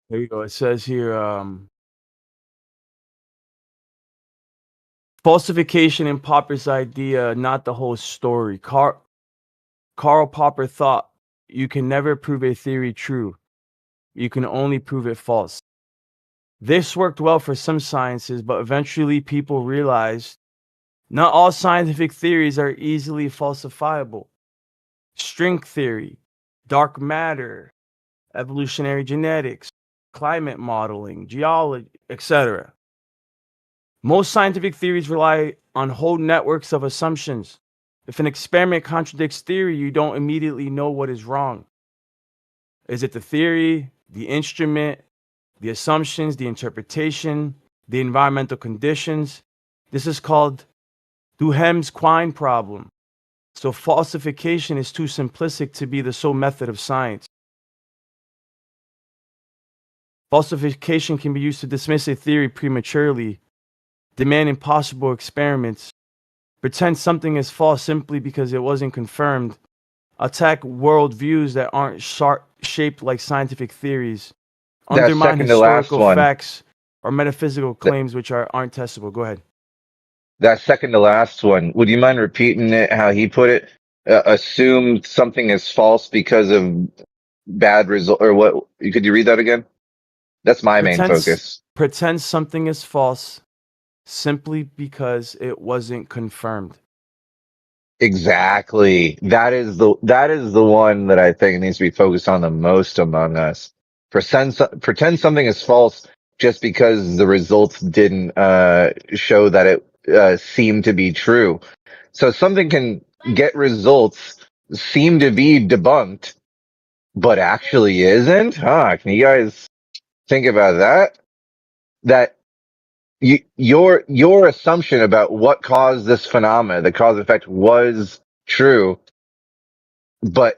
There you go. It says here, falsification in Popper's idea, not the whole story. Karl Popper thought you can never prove a theory true. You can only prove it false. This worked well for some sciences, but eventually people realized not all scientific theories are easily falsifiable. String theory, dark matter, evolutionary genetics, climate modeling, geology, etc. Most scientific theories rely on whole networks of assumptions. If an experiment contradicts theory, you don't immediately know what is wrong. Is it the theory, the instrument, the assumptions, the interpretation, the environmental conditions? This is called Duhem's Quine problem. So falsification is too simplistic to be the sole method of science. Falsification can be used to dismiss a theory prematurely, demand impossible experiments, pretend something is false simply because it wasn't confirmed, attack worldviews that aren't shaped like scientific theories, That undermine second to last historical one. facts or metaphysical That, claims which aren't testable. Go ahead. that second to last one. Would you mind repeating it? How he put it? Assume something is false because of bad result, or what? Could you read that again? That's my main focus. Pretend something is false simply because it wasn't confirmed. Exactly. That is the one that I think needs to be focused on the most among us. Pretend something is false just because the results didn't show that it seemed to be true. So something can get results seem to be debunked, but actually isn't. Huh? Can you guys think about that? That your assumption about what caused this phenomena, the cause and effect, was true, but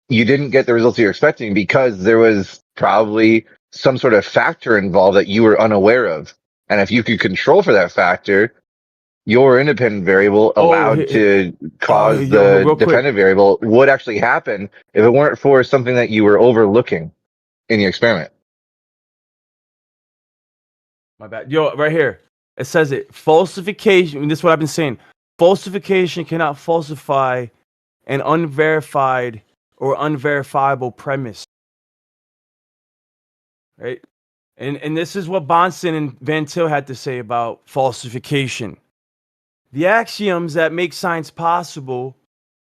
you didn't get the results you're expecting because there was probably some sort of factor involved that you were unaware of. And if you could control for that factor, your independent variable allowed to cause the real quick. dependent variable would actually happen if it weren't for something that you were overlooking in your experiment. My bad. Yo, right here. It says it. Falsification. This is what I've been saying. Falsification cannot falsify an unverified or unverifiable premise. Right? And this is what Bonson and Van Til had to say about falsification. The axioms that make science possible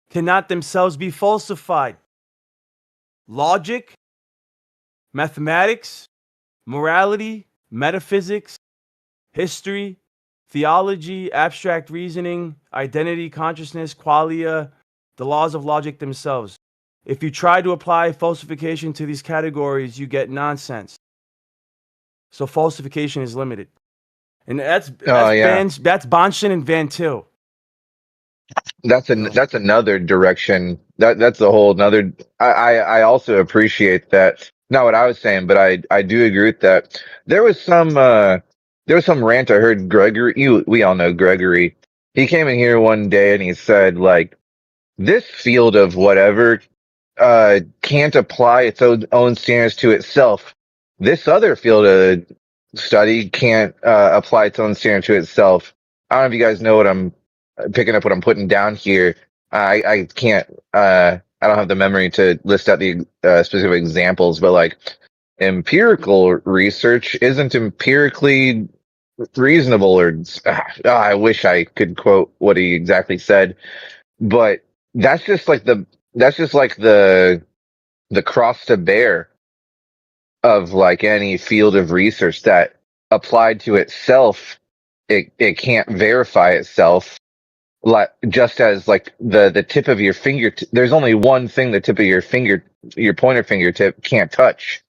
cannot themselves be falsified. Logic, mathematics, morality, metaphysics, history, theology, abstract reasoning, identity, consciousness, qualia, the laws of logic themselves. If you try to apply falsification to these categories, you get nonsense. So falsification is limited. And that's Bonson and Van Til. That's another direction. That's a whole another. I also appreciate that. Not what I was saying, but I do agree with that. There was some rant I heard Gregory. We all know Gregory. He came in here one day and he said like, this field of whatever can't apply its own standards to itself. This other field of study can't apply its own standard to itself. I don't know if you guys know what I'm picking up, what I'm putting down here. I can't. I don't have the memory to list out the specific examples, but like empirical research isn't empirically reasonable, or I wish I could quote what he exactly said, but that's just like the cross to bear of like any field of research that applied to itself, it can't verify itself. Like just as like the tip of your finger, there's only one thing the tip of your finger, your pointer fingertip can't touch,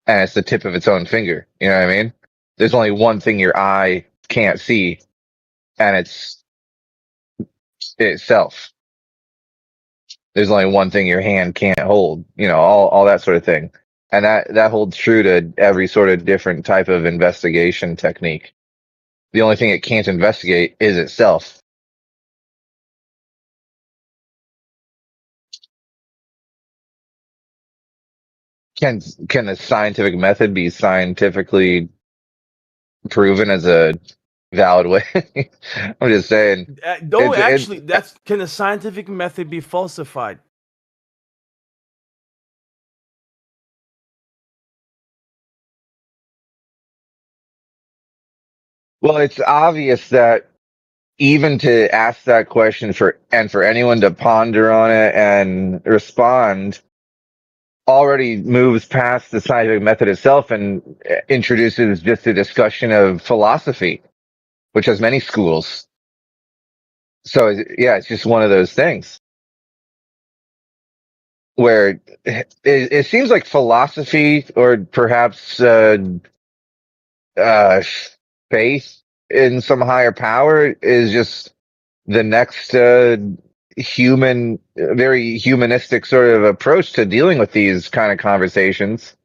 and it's the tip of its own finger. You know what I mean? There's only one thing your eye can't see, and it's itself. There's only one thing your hand can't hold. You know, all that sort of thing. And that holds true to every sort of different type of investigation technique. The only thing it can't investigate is itself. can the scientific method be scientifically proven as a valid way? I'm just saying. No, It's actually, can the scientific method be falsified? well, it's obvious that even to ask that question for anyone to ponder on it and respond already moves past the scientific method itself and introduces just a discussion of philosophy, which has many schools. So yeah, it's just one of those things where it seems like philosophy or perhaps uh, faith in some higher power is just the next very humanistic sort of approach to dealing with these kind of conversations.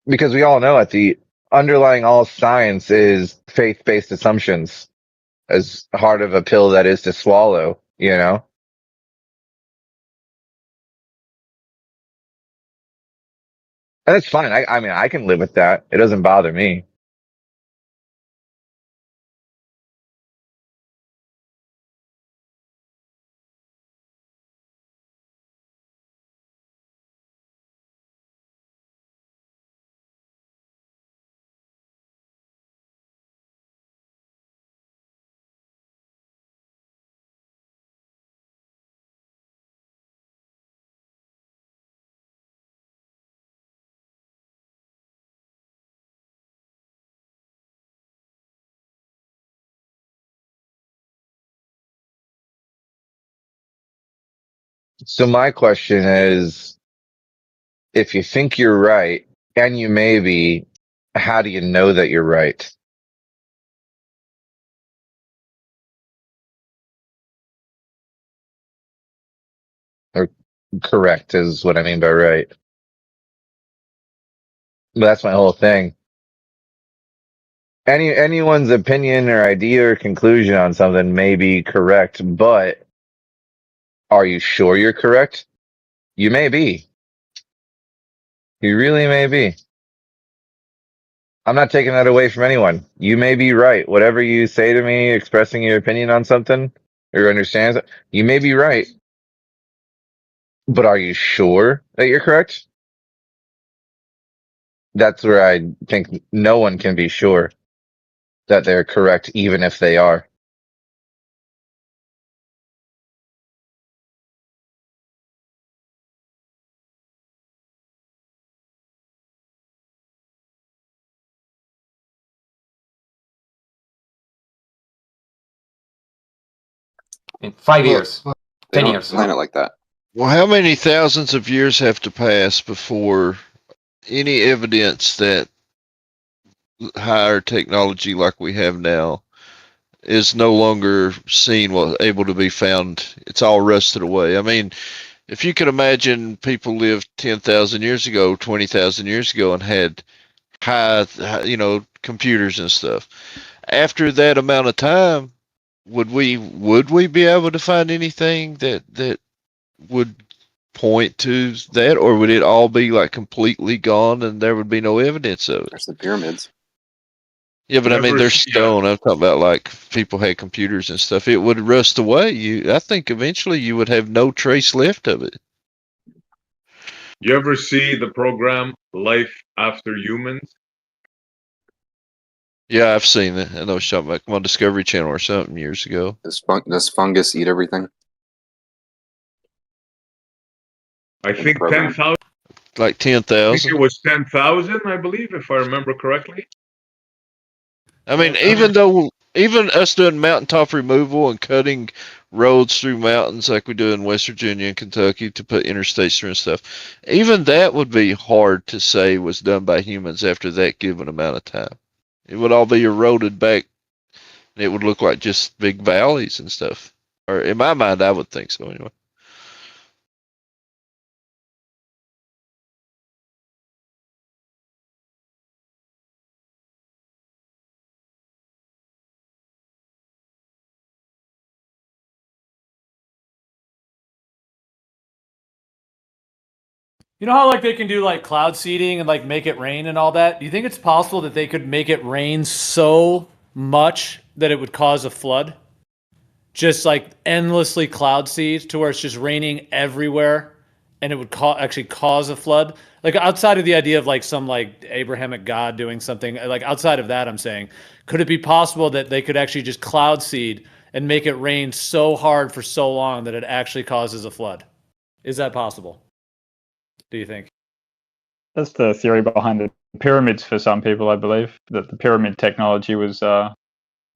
Because we all know at the underlying all science is faith-based assumptions, as hard of a pill that is to swallow, you know? And it's fine. I mean, I can live with that. It doesn't bother me. So my question is, if you think you're right, and you may be, how do you know that you're right? Or correct is what I mean by right. But that's my whole thing. Anyone's opinion or idea or conclusion on something may be correct, but are you sure you're correct? You may be. You really may be. I'm not taking that away from anyone. You may be right. Whatever you say to me, expressing your opinion on something or understands it, you may be right. But are you sure that you're correct? That's where I think no one can be sure that they're correct, even if they are. In 5 years, They 10 don't years. plan it like that. Well, how many thousands of years have to pass before any evidence that higher technology like we have now is no longer seen, well, able to be found? It's all rusted away. I mean, if you could imagine people lived 10,000 years ago, 20,000 years ago, and had computers and stuff. After that amount of time, would we be able to find anything that would point to that, or would it all be like completely gone and there would be no evidence of it? There's the pyramids. Yeah, but I mean, they're stone. I'm talking about like people had computers and stuff. It would rust away. I think eventually you would have no trace left of it. You ever see the program Life After Humans? Yeah, I've seen it. I know it's talking about on Discovery Channel or something years ago. Does fungus eat everything? I think 10,000. Like I think 10,000. it was 10,000, I believe, if I remember correctly. I mean, even us doing mountaintop removal and cutting roads through mountains like we do in West Virginia and Kentucky to put interstates through and stuff, even that would be hard to say was done by humans after that given amount of time. It would all be eroded back, and it would look like just big valleys and stuff. Or in my mind, I would think so anyway. You know how like they can do like cloud seeding and like make it rain and all that? Do you think it's possible that they could make it rain so much that it would cause a flood? Just like endlessly cloud seed to where it's just raining everywhere and it would actually cause a flood? Like outside of the idea of like some like Abrahamic God doing something, like outside of that, I'm saying, could it be possible that they could actually just cloud seed and make it rain so hard for so long that it actually causes a flood? Is that possible? Do you think? That's the theory behind the pyramids for some people, I believe, that the pyramid technology was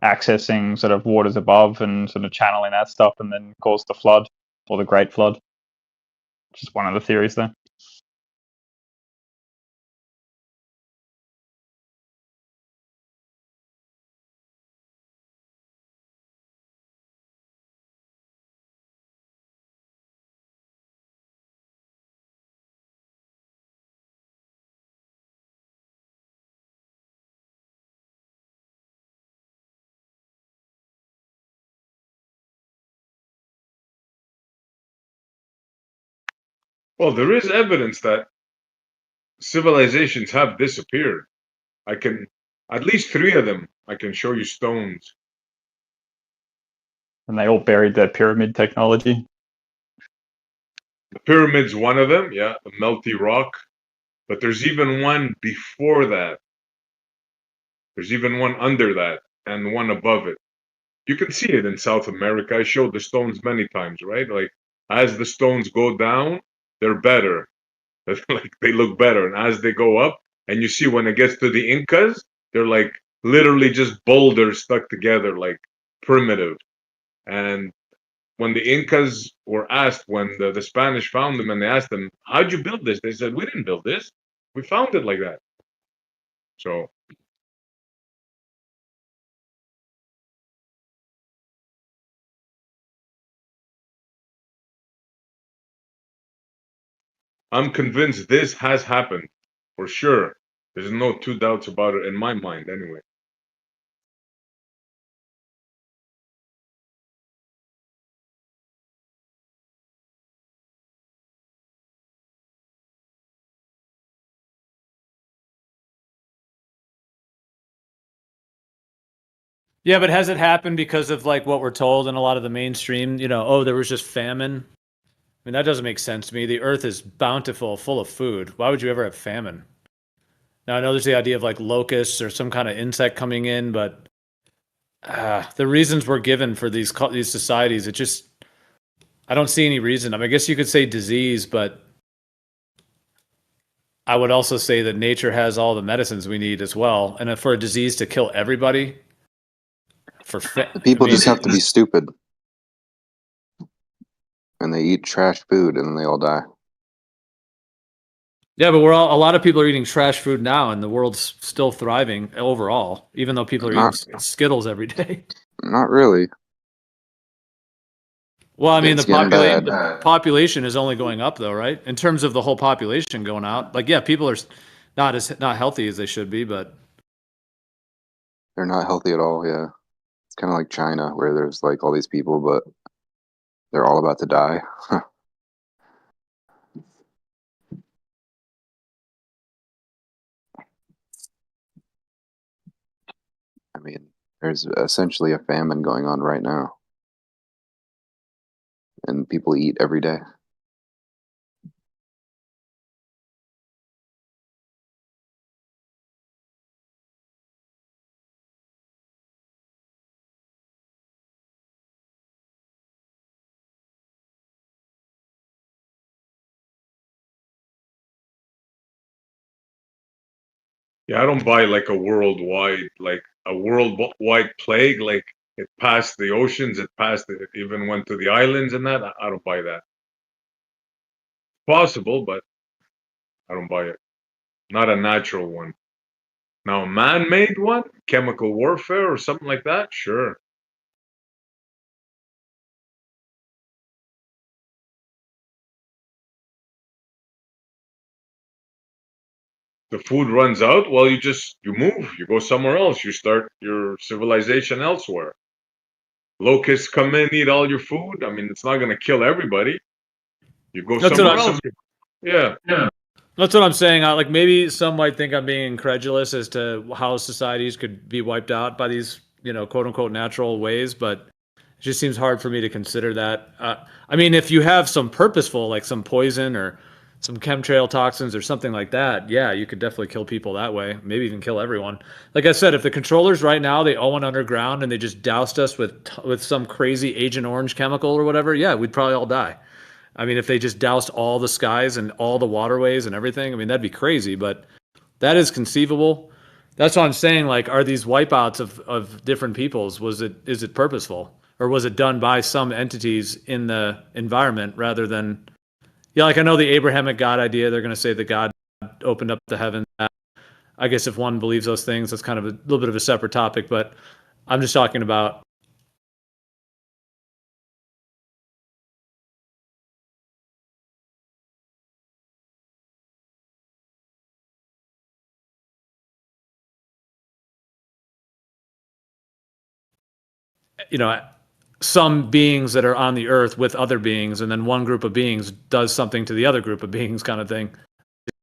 accessing sort of waters above and sort of channeling that stuff and then caused the flood or the Great Flood. Just one of the theories there. Well, there is evidence that civilizations have disappeared. I can, at least 3 of them, I can show you stones. And they all buried their pyramid technology. The pyramid's one of them, yeah, the melty rock. But there's even one before that. There's even one under that and one above it. You can see it in South America. I showed the stones many times, right? Like as the stones go down, they're better. Like they look better. And as they go up, and you see when it gets to the Incas, they're like literally just boulders stuck together, like primitive. And when the Incas were asked, when the Spanish found them and they asked them, how'd you build this? They said, we didn't build this. We found it like that. So I'm convinced this has happened for sure. There's no 2 doubts about it in my mind, anyway. Yeah, but has it happened because of like what we're told in a lot of the mainstream, you know, oh, there was just famine? I mean, that doesn't make sense to me. The earth is bountiful, full of food. Why would you ever have famine? Now, I know there's the idea of like locusts or some kind of insect coming in, but the reasons we're given for these societies, it just, I don't see any reason. I mean, I guess you could say disease, but I would also say that nature has all the medicines we need as well. And for a disease to kill everybody, people just have to be stupid. And they eat trash food and then they all die. Yeah, but a lot of people are eating trash food now and the world's still thriving overall, even though people are eating Skittles every day. Not really. Well, I mean, the population is only going up though, right? In terms of the whole population going out. Like, yeah, people are not healthy as they should be, but they're not healthy at all, yeah. It's kind of like China where there's like all these people, but they're all about to die. I mean, there's essentially a famine going on right now. And people eat every day. Yeah, I don't buy like a worldwide plague. Like it passed the oceans, it even went to the islands and that. I don't buy that. Possible, but I don't buy it. Not a natural one. Now, a man-made one, chemical warfare or something like that, sure. The food runs out, well, you move, you go somewhere else, you start your civilization elsewhere. Locusts come in, eat all your food. I mean, it's not going to kill everybody. You go somewhere else. Yeah. That's what I'm saying. Like maybe some might think I'm being incredulous as to how societies could be wiped out by these, quote unquote natural ways, but it just seems hard for me to consider that. I mean, if you have some purposeful, like some poison or some chemtrail toxins or something like that, yeah, you could definitely kill people that way. Maybe even kill everyone. Like I said, if the controllers right now they all went underground and they just doused us with some crazy Agent Orange chemical or whatever, yeah, we'd probably all die. I mean, if they just doused all the skies and all the waterways and everything, I mean, that'd be crazy, but that is conceivable. That's what I'm saying. Like, are these wipeouts of different peoples, is it purposeful? Or was it done by some entities in the environment rather than, yeah, like I know the Abrahamic God idea, they're going to say that God opened up the heavens. I guess if one believes those things, that's kind of a little bit of a separate topic, but I'm just talking about, some beings that are on the earth with other beings, and then one group of beings does something to the other group of beings, kind of thing.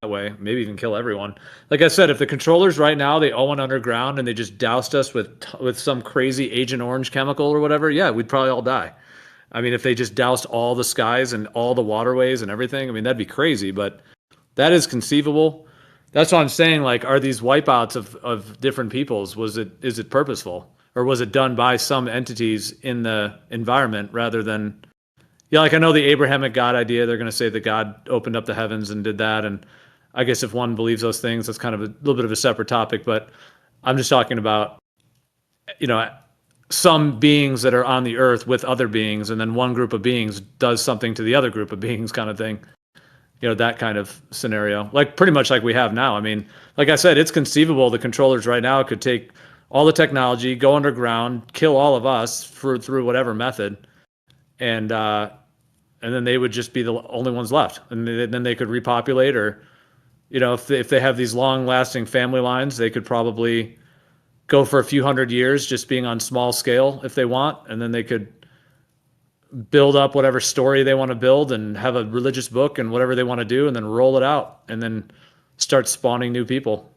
That way, maybe even kill everyone. Like I said, if the controllers right now they all went underground and they just doused us with some crazy Agent Orange chemical or whatever, yeah, we'd probably all die. I mean, if they just doused all the skies and all the waterways and everything, I mean, that'd be crazy, but that is conceivable. That's what I'm saying. Like, are these wipeouts of different peoples, is it purposeful? Or was it done by some entities in the environment rather than, yeah, like I know the Abrahamic God idea, they're going to say that God opened up the heavens and did that. And I guess if one believes those things, that's kind of a little bit of a separate topic, but I'm just talking about, some beings that are on the earth with other beings, and then one group of beings does something to the other group of beings, kind of thing. That kind of scenario, like pretty much like we have now. I mean, like I said, it's conceivable the controllers right now could take all the technology, go underground, kill all of us through whatever method, and then they would just be the only ones left, and then they could repopulate, or if they have these long-lasting family lines, they could probably go for a few hundred years just being on small scale if they want, and then they could build up whatever story they want to build and have a religious book and whatever they want to do, and then roll it out and then start spawning new people,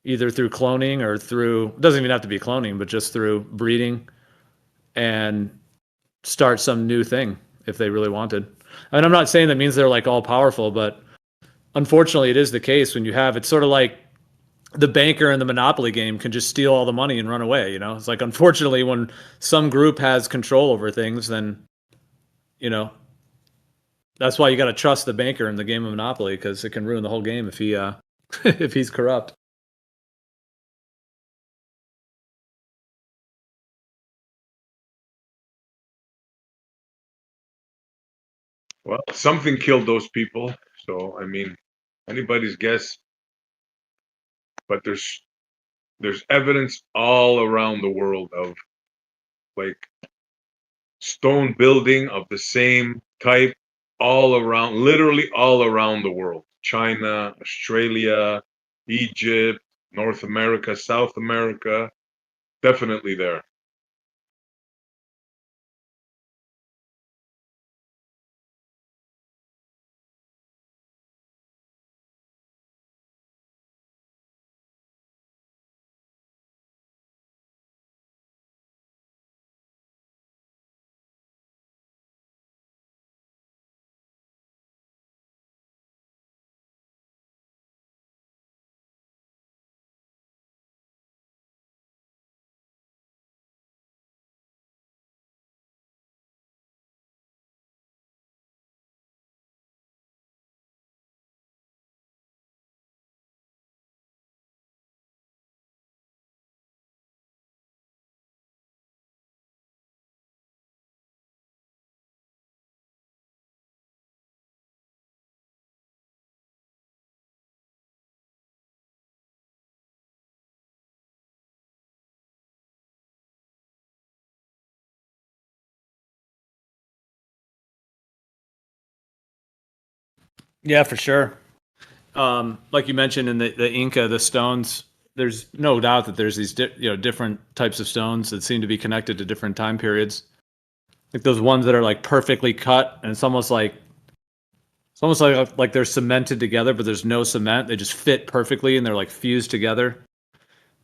either through cloning or through, it doesn't even have to be cloning, but just through breeding, and start some new thing if they really wanted. I mean, I'm not saying that means they're like all powerful, but unfortunately it is the case when you have, it's sort of like the banker in the Monopoly game can just steal all the money and run away. It's like, unfortunately, when some group has control over things, then that's why you got to trust the banker in the game of Monopoly, because it can ruin the whole game if he if he's corrupt. Well, something killed those people. So I mean, anybody's guess. But there's evidence all around the world of like stone building of the same type all around, literally all around the world. China, Australia, Egypt, North America, South America, definitely there. Yeah, for sure. Like you mentioned in the Inca, the stones, there's no doubt that there's these different types of stones that seem to be connected to different time periods. Like those ones that are like perfectly cut, and it's almost like It's almost like they're cemented together, but there's no cement. They just fit perfectly and they're like fused together.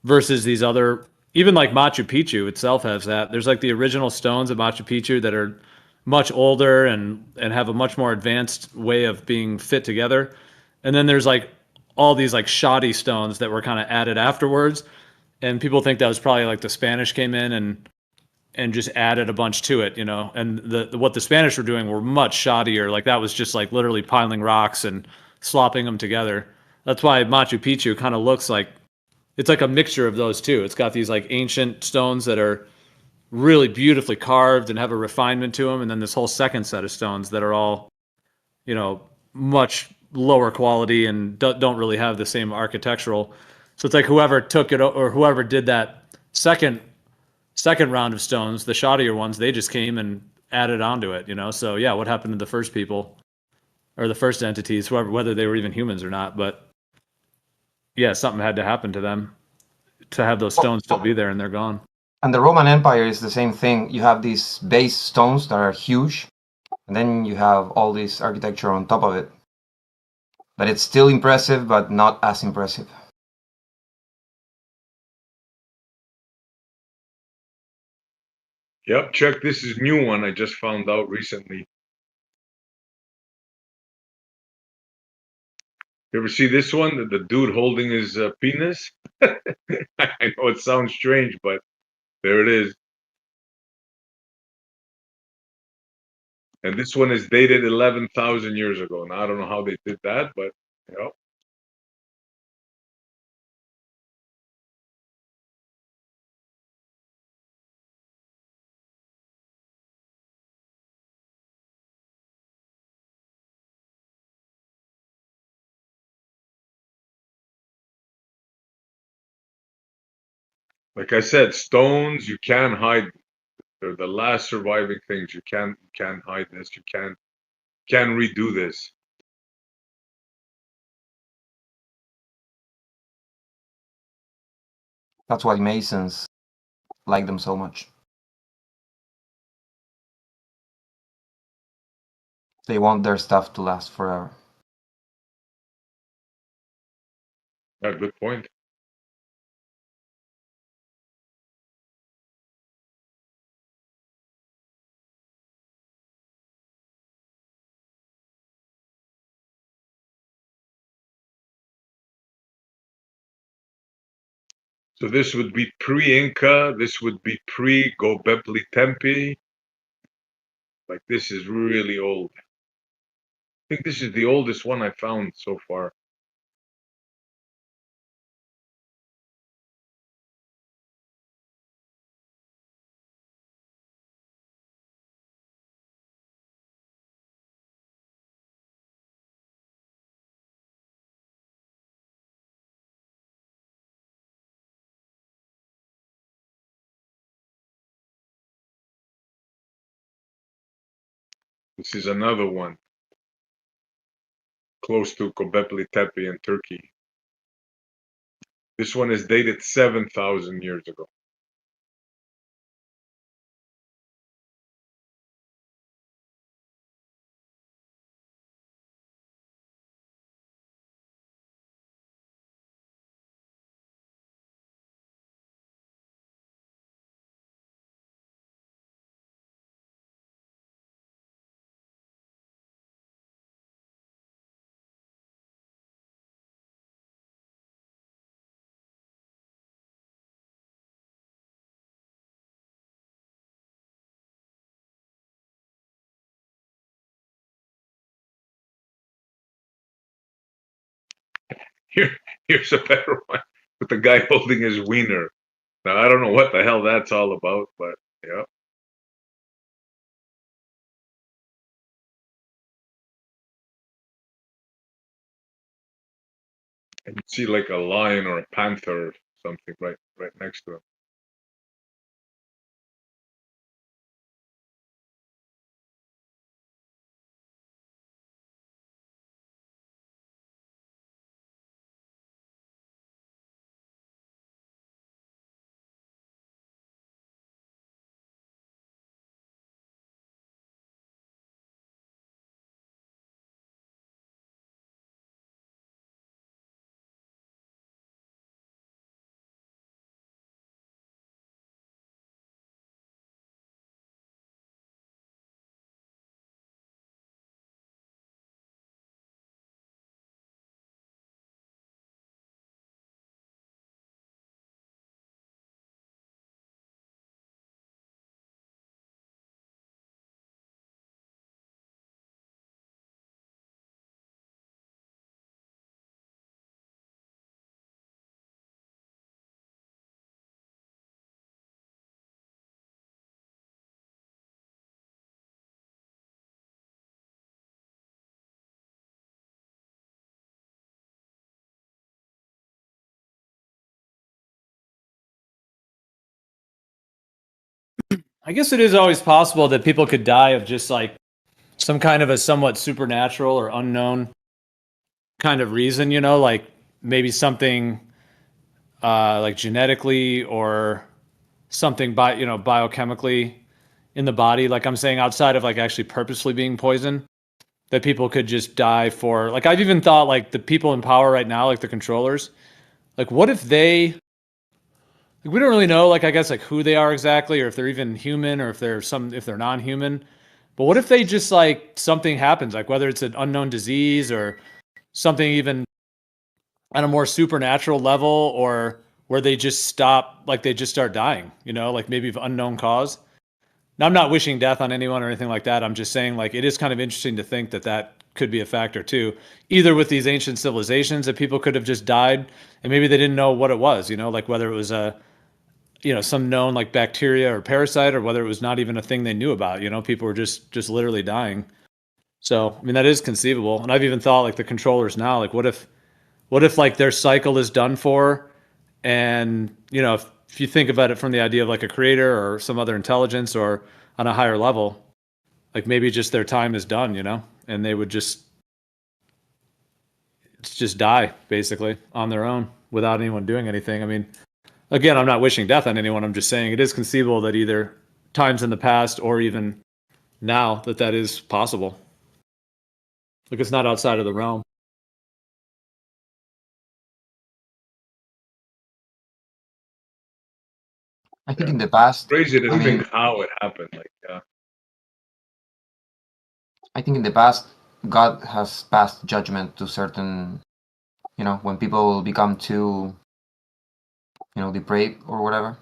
Versus these other, even like Machu Picchu itself has that. There's like the original stones of Machu Picchu that are much older and have a much more advanced way of being fit together. And then there's like all these like shoddy stones that were kind of added afterwards. And people think that was probably like the Spanish came in and just added a bunch to it, you know. And what the Spanish were doing were much shoddier. Like that was just like literally piling rocks and slopping them together. That's why Machu Picchu kind of looks like it's like a mixture of those two. It's got these like ancient stones that are really beautifully carved and have a refinement to them, and then this whole second set of stones that are all, you know, much lower quality and don't really have the same architectural. So it's like whoever took it or whoever did that second round of stones, the shoddier ones, they just came and added onto it, you know. So yeah, what happened to the first people or the first entities, whether they were even humans or not, but yeah, something had to happen to them to have those stones still be there, and they're gone. And the Roman Empire is the same thing. You have these base stones that are huge, and then you have all this architecture on top of it. But it's still impressive, but not as impressive. Yep, check. This is new one I just found out recently. You ever see this one? The dude holding his penis? I know it sounds strange, but there it is. And this one is dated 11,000 years ago. Now, I don't know how they did that, but, you know. Like I said, stones, you can't hide. They're the last surviving things. You can't hide this. You can't redo this. That's why Masons like them so much. They want their stuff to last forever. Yeah, good point. So this would be pre-Inca. This would be pre-Gobekli Tepe. Like this is really old. I think this is the oldest one I found so far. This is another one close to Gobekli Tepe in Turkey. This one is dated 7,000 years ago. Here's a better one with the guy holding his wiener. Now I don't know what the hell that's all about, but yeah. And you see like a lion or a panther or something right next to him. I guess it is always possible that people could die of just like some kind of a somewhat supernatural or unknown kind of reason, you know, like maybe something like genetically or something biochemically in the body. Like I'm saying, outside of like actually purposely being poisoned, that people could just die for. Like I've even thought like the people in power right now, like the controllers, like what if they like we don't really know like I guess like who they are exactly or if they're even human or if they're non-human. But what if they just like something happens, like whether it's an unknown disease or something even on a more supernatural level or where they just stop, like they just start dying, you know, like maybe of unknown cause. Now, I'm not wishing death on anyone or anything like that. I'm just saying like it is kind of interesting to think that that could be a factor too, either with these ancient civilizations that people could have just died and maybe they didn't know what it was, you know, like whether it was some known like bacteria or parasite or whether it was not even a thing they knew about, you know, people were just literally dying. So, I mean, that is conceivable. And I've even thought like the controllers now, like what if like their cycle is done for and, you know, if you think about it from the idea of like a creator or some other intelligence or on a higher level, like maybe just their time is done, you know, and they would just die basically on their own without anyone doing anything. I mean, again, I'm not wishing death on anyone. I'm just saying it is conceivable that either times in the past or even now that is possible. Like it's not outside of the realm. I think in the past, Crazy to I mean, think how it happened. Like, I think in the past, God has passed judgment to certain, when people become too, depraved or whatever,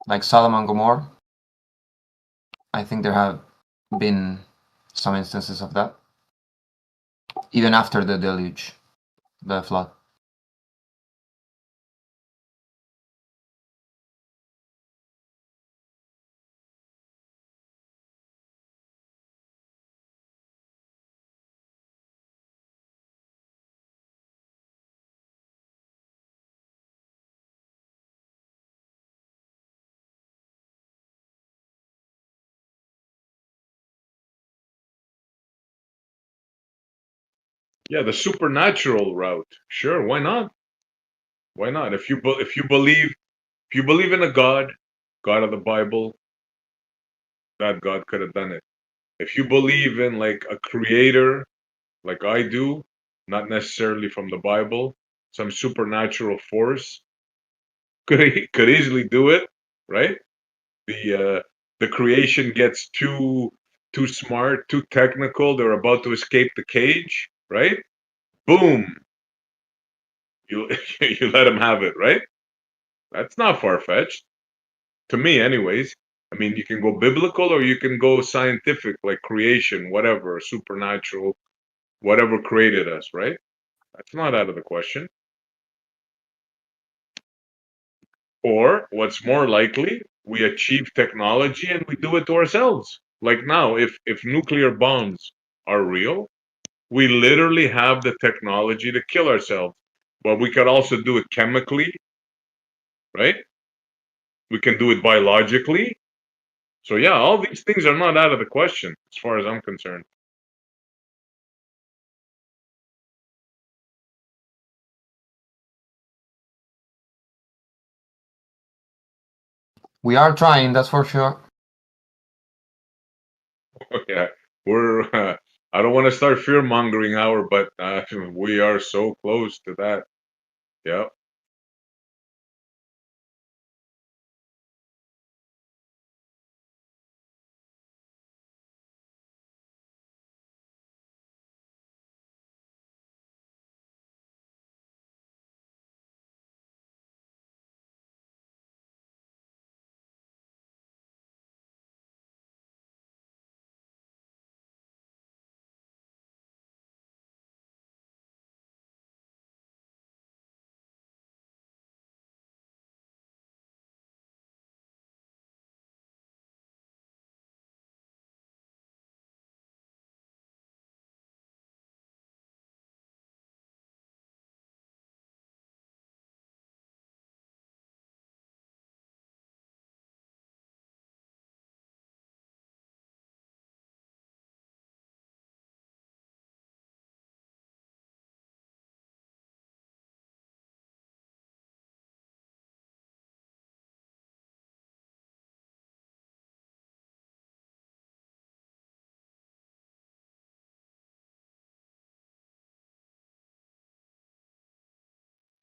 like Sodom and Gomorrah. I think there have been some instances of that, even after the deluge, the flood. yeah, the supernatural route. Sure, why not? Why not? If you believe in a God of the Bible, that God could have done it. If you believe in like a creator, like I do, not necessarily from the Bible, some supernatural force could easily do it, right? The creation gets too smart, too technical. They're about to escape the cage, right? Boom, you you let them have it, right? That's not far fetched to me, anyways. I mean, you can go biblical or you can go scientific, like creation, whatever, supernatural, whatever created us, right? That's not out of the question. Or what's more likely, we achieve technology and we do it to ourselves. Like now, if nuclear bombs are real, we literally have the technology to kill ourselves. But we could also do it chemically, right? We can do it biologically. So yeah, all these things are not out of the question as far as I'm concerned. We are trying, that's for sure. Yeah, we're. I don't want to start fear mongering, Howard, but we are so close to that. Yeah.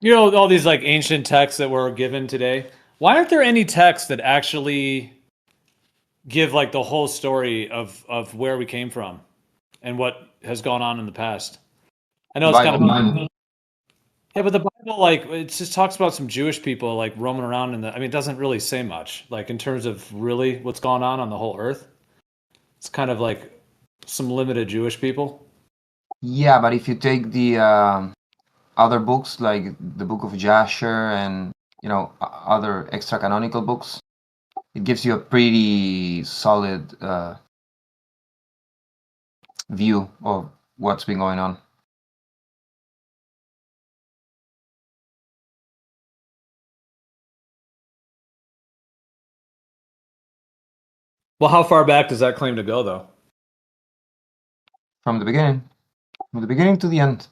You know, all these like ancient texts that were given today. Why aren't there any texts that actually give like the whole story of where we came from and what has gone on in the past? I know The it's kind Bible. of yeah, but the Bible like it just talks about some Jewish people like roaming around in the. I mean, it doesn't really say much like in terms of really what's going on the whole earth. It's kind of like some limited Jewish people. Yeah, but if you take the other books like the Book of Jasher and other extra canonical books, it gives you a pretty solid view of what's been going on. Well, how far back does that claim to go, though? From the beginning to the end.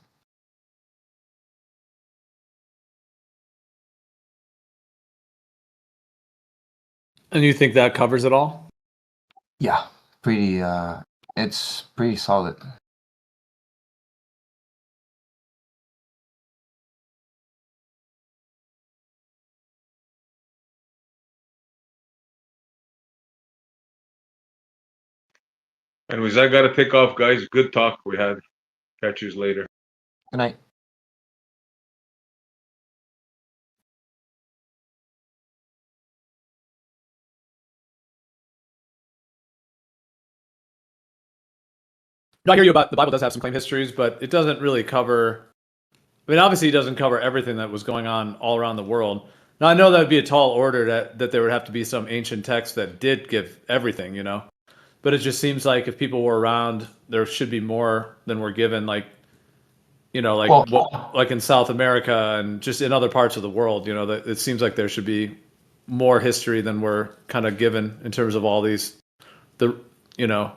And you think that covers it all? Yeah, pretty. It's pretty solid. Anyways, I gotta take off, guys. Good talk we had. Catch you later. Good night. I hear you about the Bible does have some claim histories, but it doesn't really cover. I mean, obviously, it doesn't cover everything that was going on all around the world. Now, I know that would be a tall order that there would have to be some ancient text that did give everything, you know. But it just seems like if people were around, there should be more than we're given. Like, you know, like like in South America and just in other parts of the world, you know, that it seems like there should be more history than we're kind of given in terms of all these, you know.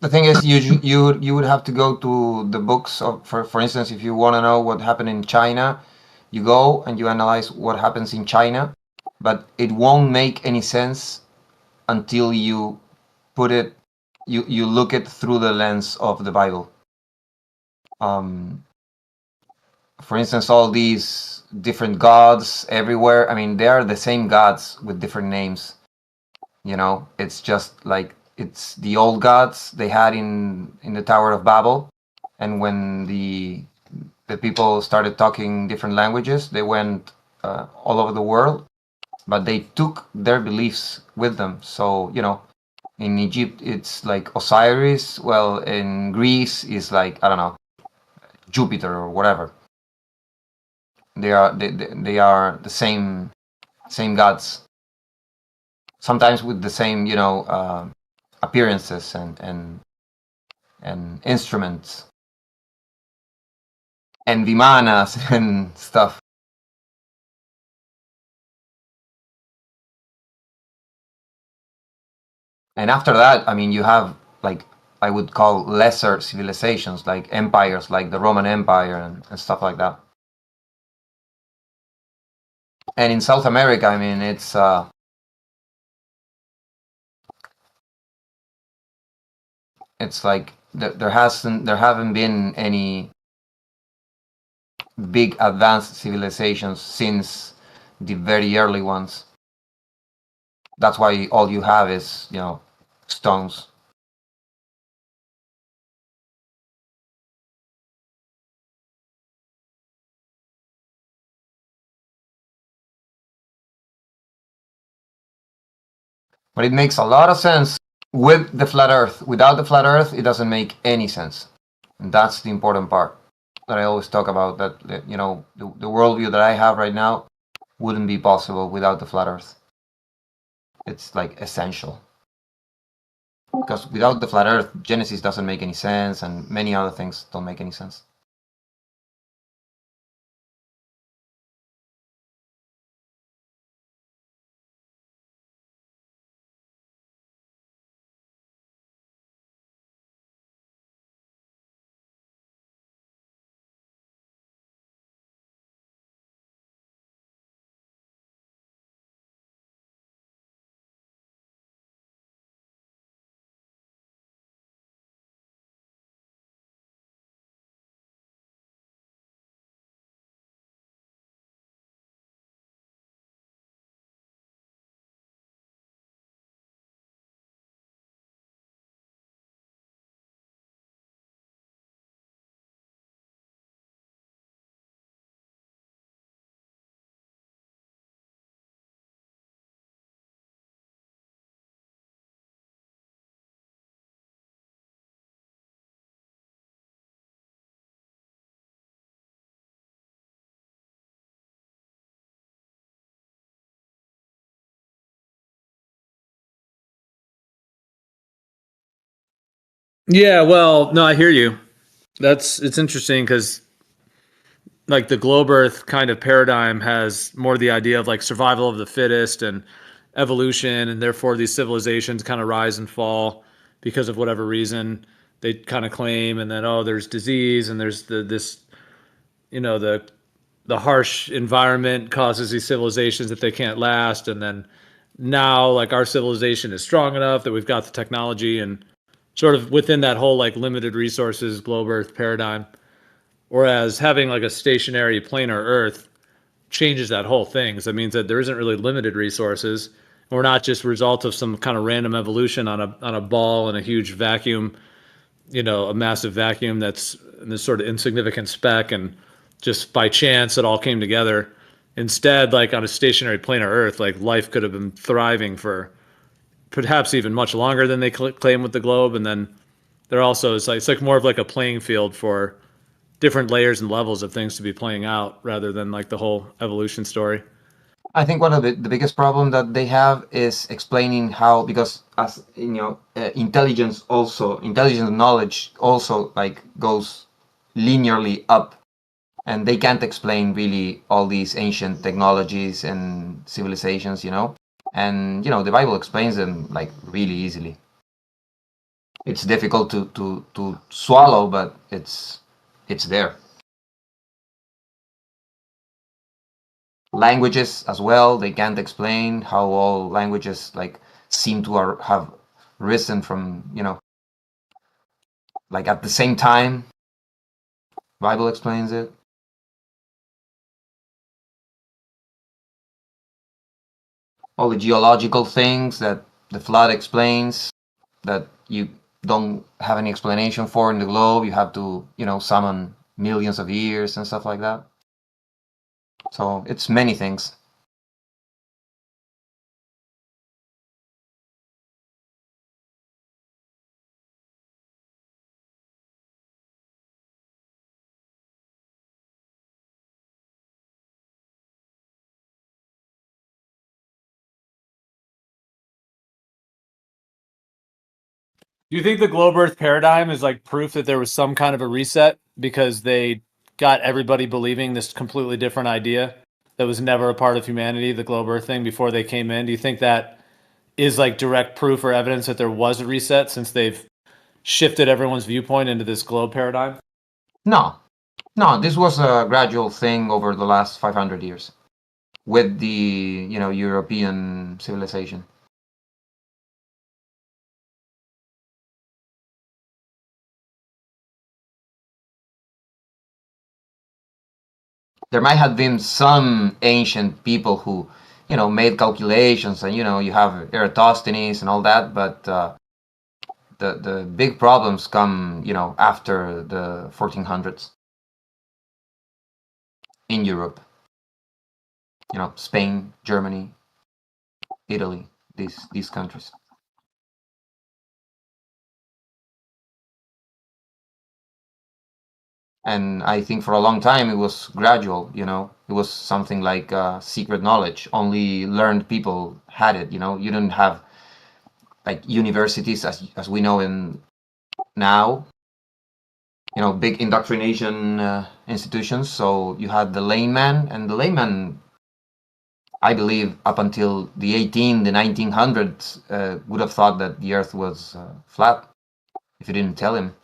The thing is, you would have to go to the books of, for instance, if you want to know what happened in China, you go and you analyze what happens in China, but it won't make any sense until you put it, you look it through the lens of the Bible. For instance, all these different gods everywhere. I mean, they are the same gods with different names. You know, it's just like it's the old gods they had in the Tower of Babel, and when the people started talking different languages, they went all over the world, but they took their beliefs with them. So you know, in Egypt it's like Osiris. Well, in Greece it's like I don't know, Jupiter or whatever. They are the same gods. Sometimes with the same appearances and instruments and vimanas and stuff. And after that, I mean, you have like I would call lesser civilizations, like empires, like the Roman Empire and stuff like that. And in South America, I mean, it's like there haven't been any big advanced civilizations since the very early ones. That's why all you have is, you know, stones. But it makes a lot of sense with the flat earth. Without the flat earth, it doesn't make any sense. And that's the important part that I always talk about, that you know, the worldview that I have right now wouldn't be possible without the flat earth. It's like essential. Because without the flat earth, Genesis doesn't make any sense, and many other things don't make any sense. Yeah, well, no, I hear you. It's interesting because like the globe Earth kind of paradigm has more the idea of like survival of the fittest and evolution, and therefore these civilizations kind of rise and fall because of whatever reason they kind of claim, and then oh, there's disease and there's this the harsh environment causes these civilizations that they can't last, and then now like our civilization is strong enough that we've got the technology and sort of within that whole like limited resources globe Earth paradigm. Whereas having like a stationary planar Earth changes that whole thing. So that means that there isn't really limited resources. We're not just a result of some kind of random evolution on a ball in a huge vacuum, a massive vacuum that's in this sort of insignificant speck, and just by chance it all came together. Instead, like on a stationary planar Earth, like life could have been thriving for perhaps even much longer than they claim with the globe. And then they're also it's like more of like a playing field for different layers and levels of things to be playing out rather than like the whole evolution story. I think one of the biggest problem that they have is explaining how, because as intelligence knowledge also like goes linearly up, and they can't explain really all these ancient technologies and civilizations, and the Bible explains them like really easily. It's difficult to swallow, but it's there. Languages as well, they can't explain how all languages like seem to have risen from like at the same time. Bible explains it. All the geological things that the flood explains that you don't have any explanation for in the globe. You have to summon millions of years and stuff like that. So it's many things. Do you think the globe Earth paradigm is like proof that there was some kind of a reset because they got everybody believing this completely different idea that was never a part of humanity, the globe Earth thing, before they came in? Do you think that is like direct proof or evidence that there was a reset since they've shifted everyone's viewpoint into this globe paradigm? No, this was a gradual thing over the last 500 years with the European civilization. There might have been some ancient people who made calculations, and you have Eratosthenes and all that, but the big problems come after the 1400s in Europe. Spain, Germany, Italy, these countries. And I think for a long time it was gradual. It was something like secret knowledge. Only learned people had it. You didn't have like universities as we know in now. Big indoctrination institutions. So you had the layman, and the layman, I believe, up until the 1900s, would have thought that the Earth was flat if you didn't tell him.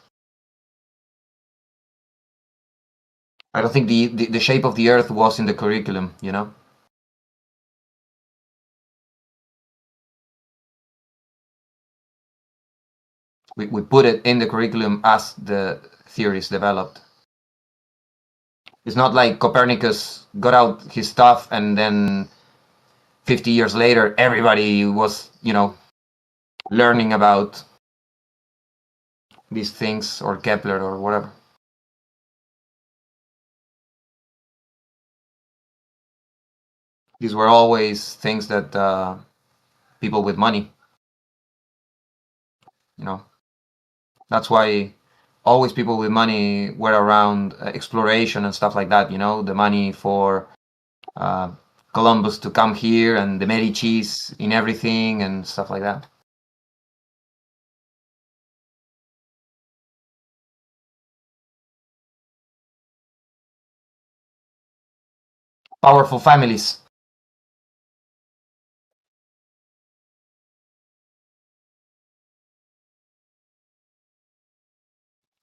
I don't think the shape of the Earth was in the curriculum, We put it in the curriculum as the theories developed. It's not like Copernicus got out his stuff and then 50 years later everybody was, learning about these things, or Kepler or whatever. These were always things that people with money, that's why always people with money were around exploration and stuff like that. The money for Columbus to come here, and the Medicis in everything and stuff like that. powerful families.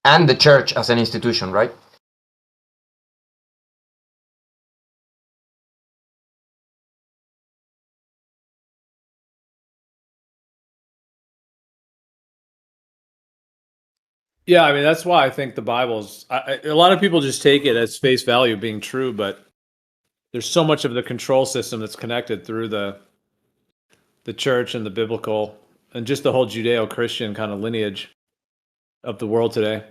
And the church as an institution, right? Yeah, I mean that's why I think the Bible's. A lot of people just take it as face value being true, but there's so much of the control system that's connected through the church and the biblical and just the whole Judeo-Christian kind of lineage of the world today.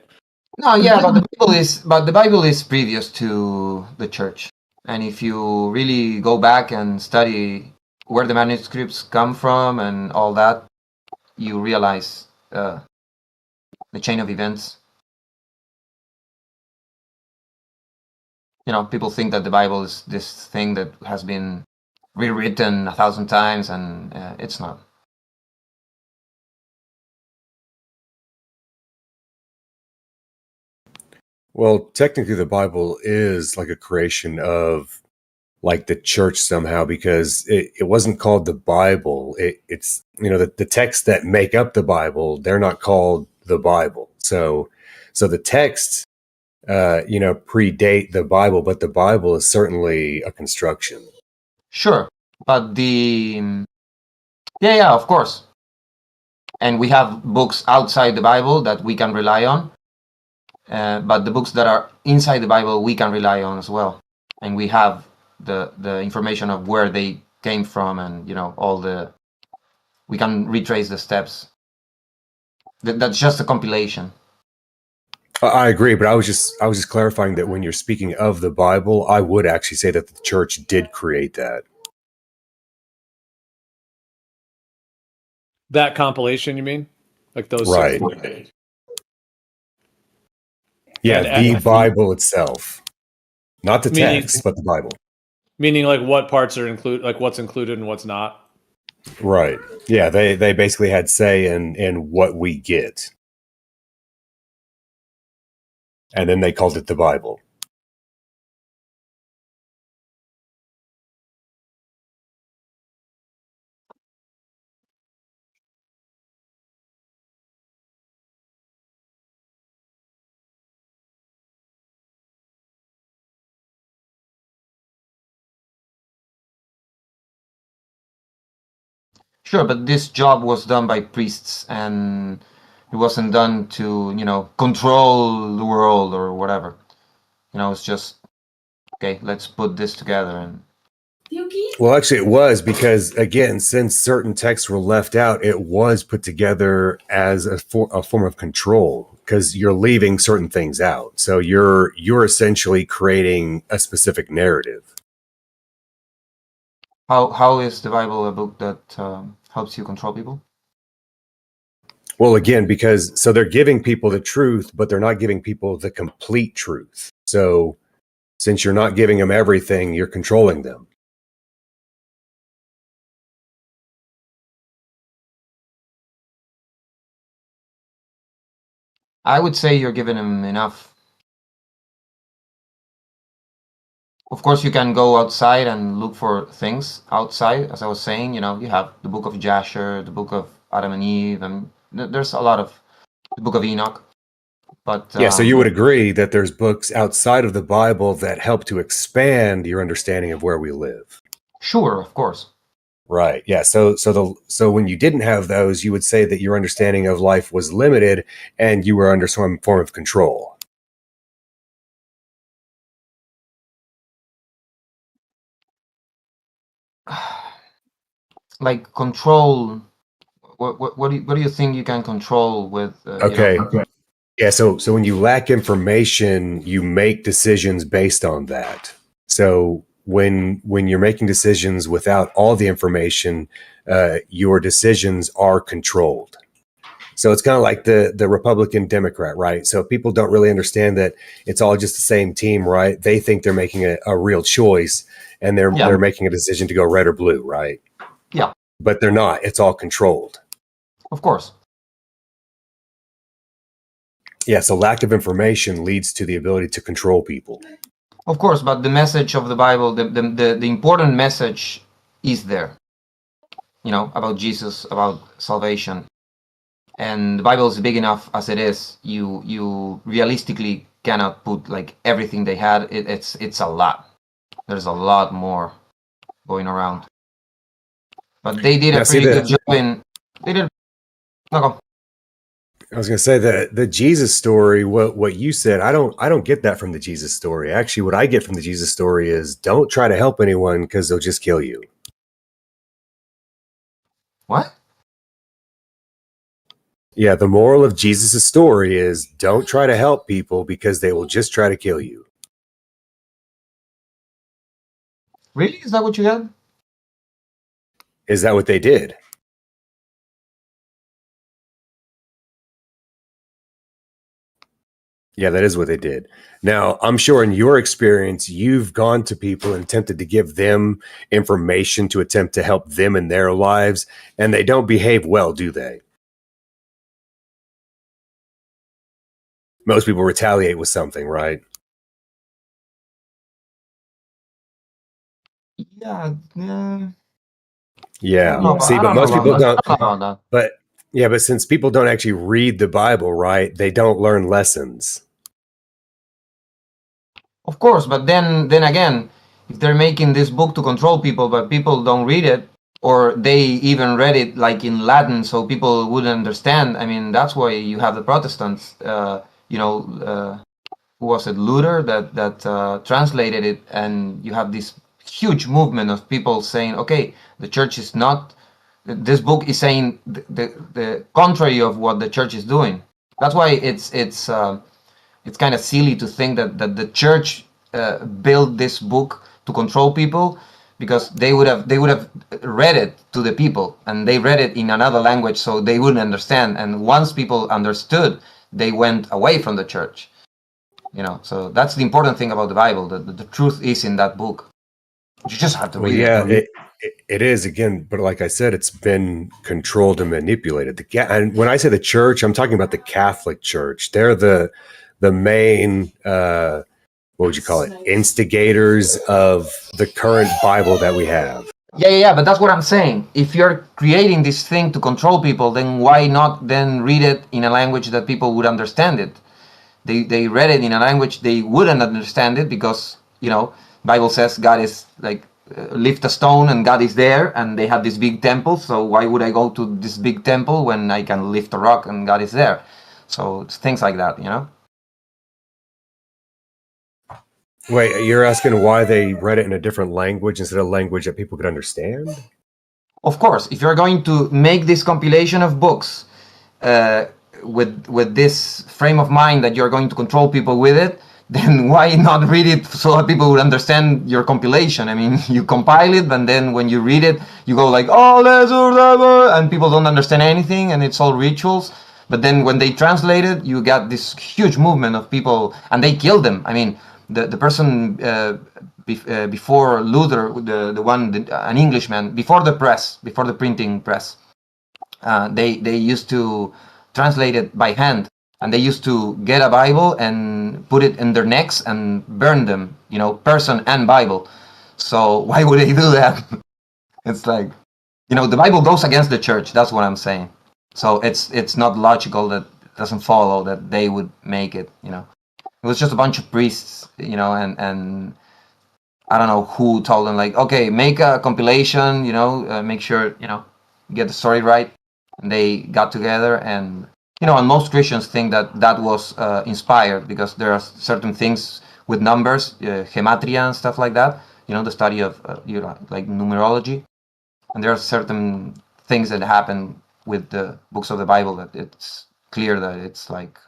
No, yeah, but the Bible is previous to the church, and if you really go back and study where the manuscripts come from and all that, you realize the chain of events. You know, people think that the Bible is this thing that has been rewritten 1,000 times, and it's not. Well, technically, the Bible is like a creation of like the church somehow, because it wasn't called the Bible. It's, you know, the texts that make up the Bible, they're not called the Bible. So the texts, you know, predate the Bible, but the Bible is certainly a construction. Sure, but yeah, of course. And we have books outside the Bible that we can rely on. But the books that are inside the Bible, we can rely on as well. And we have the information of where they came from, and, you know, we can retrace the steps. That's just a compilation. I agree, but I was just clarifying that when you're speaking of the Bible, I would actually say that the church did create that. That compilation, you mean? Like those? Right. Yeah, the Bible itself. Not the text, but the Bible. Meaning like what parts are included, like what's included and what's not? Right. Yeah, they basically had say in what we get. And then they called it the Bible. Sure, but this job was done by priests, and it wasn't done to, you know, control the world or whatever. You know, it's just, okay, let's put this together. And Well, actually, it was, because, again, since certain texts were left out, it was put together as a form of control, because you're leaving certain things out. So you're essentially creating a specific narrative. how is the Bible a book that helps you control people? Well, again, because so they're giving people the truth, but they're not giving people the complete truth. So since you're not giving them everything, you're controlling them. I would say you're giving them enough. Of course, you can go outside and look for things outside. As I was saying, you know, you have the book of Jasher, the book of Adam and Eve, and there's a lot of the book of Enoch. But yeah, so you would agree that there's books outside of the Bible that help to expand your understanding of where we live. Sure, of course. Right. Yeah. So when you didn't have those, you would say that your understanding of life was limited and you were under some form of control. Like control. What do you think you can control with? Okay. You know? Yeah. So when you lack information, you make decisions based on that. So when you're making decisions without all the information, your decisions are controlled. So it's kind of like the Republican Democrat, right? So people don't really understand that it's all just the same team, right? They think they're making a real choice, and they're making a decision to go red or blue, right? Yeah. But they're not. It's all controlled. Of course. Yeah, so lack of information leads to the ability to control people. Of course, but the message of the Bible, the important message is there, you know, about Jesus, about salvation. And the Bible is big enough as it is. You realistically cannot put like everything they had. It's a lot. There's a lot more going around. But they did a pretty good job in. They did. No, go. I was going to say that the Jesus story, what you said, I don't get that from the Jesus story. Actually, what I get from the Jesus story is don't try to help anyone because they'll just kill you. What? Yeah, the moral of Jesus' story is don't try to help people because they will just try to kill you. Really? Is that what you had? Is that what they did? Yeah, that is what they did. Now, I'm sure in your experience, you've gone to people and attempted to give them information to attempt to help them in their lives, and they don't behave well, do they? Most people retaliate with something, right? Yeah. Yeah. See, but most people don't. But yeah, but since people don't actually read the Bible, right, they don't learn lessons. Of course, but then again, if they're making this book to control people, but people don't read it, or they even read it like in Latin, so people wouldn't understand. I mean, that's why you have the Protestants. Who was it, Luther, that translated it, and you have this huge movement of people saying, okay, the church is not. This book is saying the contrary of what the church is doing. That's why it's kind of silly to think that the church built this book to control people, because they would have read it to the people, and they read it in another language, so they wouldn't understand. And once people understood, they went away from the church. You know, so that's the important thing about the Bible. The truth is in that book. You just have to read it. It is, again, but like I said, it's been controlled and manipulated. And when I say the church, I'm talking about the Catholic Church. They're the main, what would you call it, instigators of the current Bible that we have. Yeah, but that's what I'm saying. If you're creating this thing to control people, then why not then read it in a language that people would understand it? They read it in a language they wouldn't understand it, because, you know, Bible says God is like, lift a stone and God is there, and they have this big temple. So why would I go to this big temple when I can lift a rock and God is there? So it's things like that, you know? Wait, you're asking why they read it in a different language instead of language that people could understand? Of course, if you're going to make this compilation of books with this frame of mind that you're going to control people with it, then why not read it so that people would understand your compilation? I mean, you compile it, and then when you read it, you go like, oh, and people don't understand anything, and it's all rituals. But then when they translate it, you got this huge movement of people, and they killed them. I mean, the person before Luther, an Englishman, before the press, before the printing press, they used to translate it by hand. And they used to get a Bible and put it in their necks and burn them, you know, person and Bible. So why would they do that? It's like, you know, the Bible goes against the church. That's what I'm saying. So it's not logical, that it doesn't follow that they would make it, you know. It was just a bunch of priests, you know, and I don't know who told them, like, okay, make a compilation, you know, make sure, you know, get the story right. And they got together, and you know, and most Christians think that was inspired, because there are certain things with numbers, gematria and stuff like that. You know, the study of you know, like numerology, and there are certain things that happen with the books of the Bible that it's clear that it's like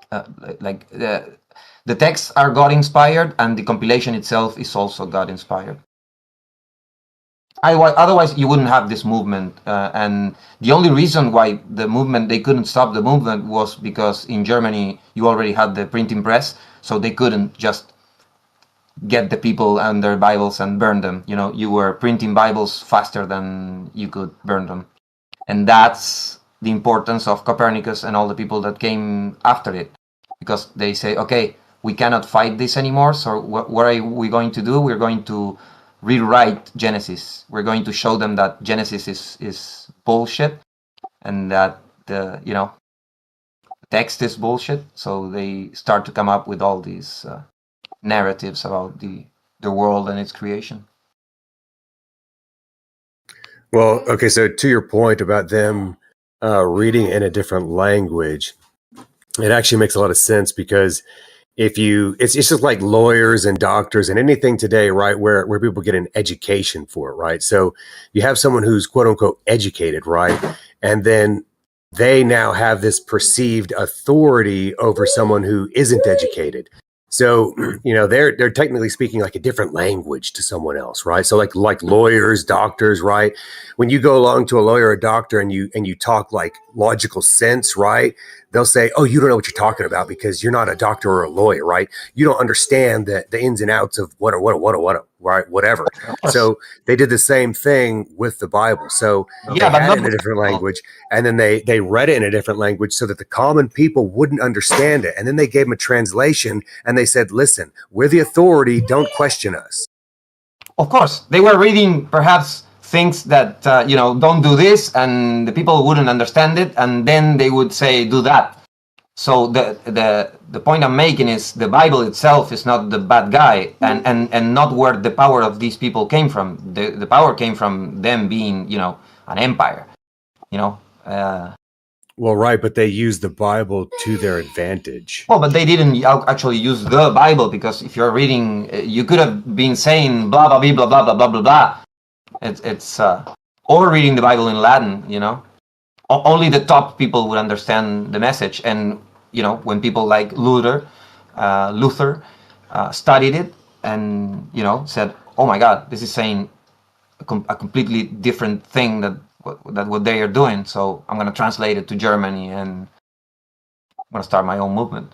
the texts are God inspired, and the compilation itself is also God inspired. Otherwise, you wouldn't have this movement. And the only reason why they couldn't stop the movement was because in Germany, you already had the printing press, so they couldn't just get the people and their Bibles and burn them. You know, you were printing Bibles faster than you could burn them. And that's the importance of Copernicus and all the people that came after it. Because they say, okay, we cannot fight this anymore. So what are we going to do? We're going to rewrite Genesis. We're going to show them that Genesis is bullshit, and that the text is bullshit. So they start to come up with all these narratives about the world and its creation. Well, okay, so to your point about them reading in a different language, it actually makes a lot of sense, because it's just like lawyers and doctors and anything today, right, where people get an education for it, right? So you have someone who's quote unquote educated, right? And then they now have this perceived authority over someone who isn't educated. So, they're technically speaking like a different language to someone else, right? So like lawyers, doctors, right? When you go along to a lawyer or a doctor and you talk like logical sense, right? They'll say, "Oh, you don't know what you're talking about because you're not a doctor or a lawyer, right? You don't understand the ins and outs of what, right? Whatever." So they did the same thing with the Bible. So they had it in a different language, and then they read it in a different language so that the common people wouldn't understand it. And then they gave them a translation, and they said, "Listen, we're the authority. Don't question us." Of course, they were reading perhaps things that don't do this, and the people wouldn't understand it, and then they would say do that. So the point I'm making is the Bible itself is not the bad guy, and not where the power of these people came from. The power came from them being an empire. Well, right, but they used the Bible to their advantage. Well, but they didn't actually use the Bible, because if you're reading, you could have been saying blah blah blah blah blah blah blah blah. It's or reading the Bible in Latin. Only the top people would understand the message. And when people like Luther studied it and said, "Oh my God, this is saying a completely different thing that what they are doing. So I'm going to translate it to Germany and I'm going to start my own movement."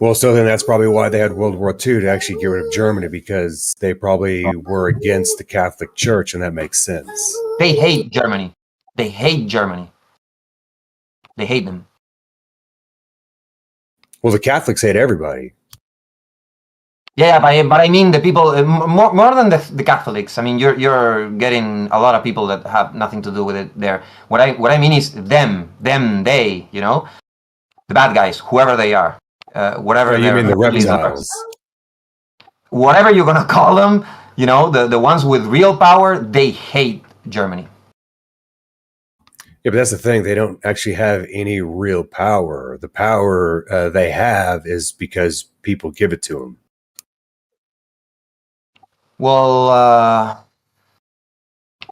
Well, so then that's probably why they had World War II, to actually get rid of Germany, because they probably were against the Catholic Church, and that makes sense. They hate Germany. They hate Germany. They hate them. Well, the Catholics hate everybody. Yeah, but I mean the people more than the Catholics. I mean, you're getting a lot of people that have nothing to do with it there. What I mean is them, they, the bad guys, whoever they are, whatever. Oh, you mean the reptiles? Whatever you're gonna call them, the ones with real power, they hate Germany. Yeah, but that's the thing. They don't actually have any real power. The power they have is because people give it to them. Well, I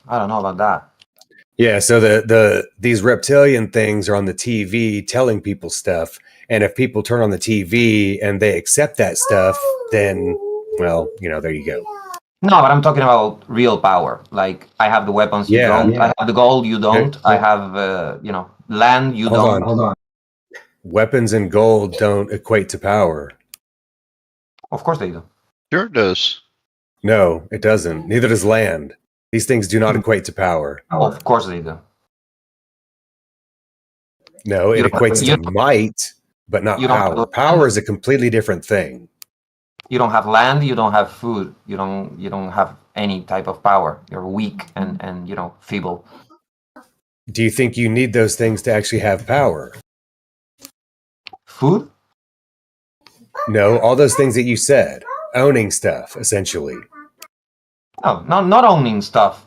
don't know about that. Yeah, so these reptilian things are on the TV telling people stuff, and if people turn on the TV and they accept that stuff, then, well, there you go. No, but I'm talking about real power. Like, I have the weapons, you don't. Yeah. I have the gold, you don't. I have, land, you don't. Hold on. Weapons and gold don't equate to power. Of course they do. Sure it does. No, it doesn't. Neither does land. These things do not equate to power. Oh, of course they do. No, it equates to might, but not power. Power is a completely different thing. You don't have land, you don't have food, you don't have any type of power. You're weak and feeble. Do you think you need those things to actually have power? Food? No, all those things that you said. Owning stuff, essentially. No, not owning stuff.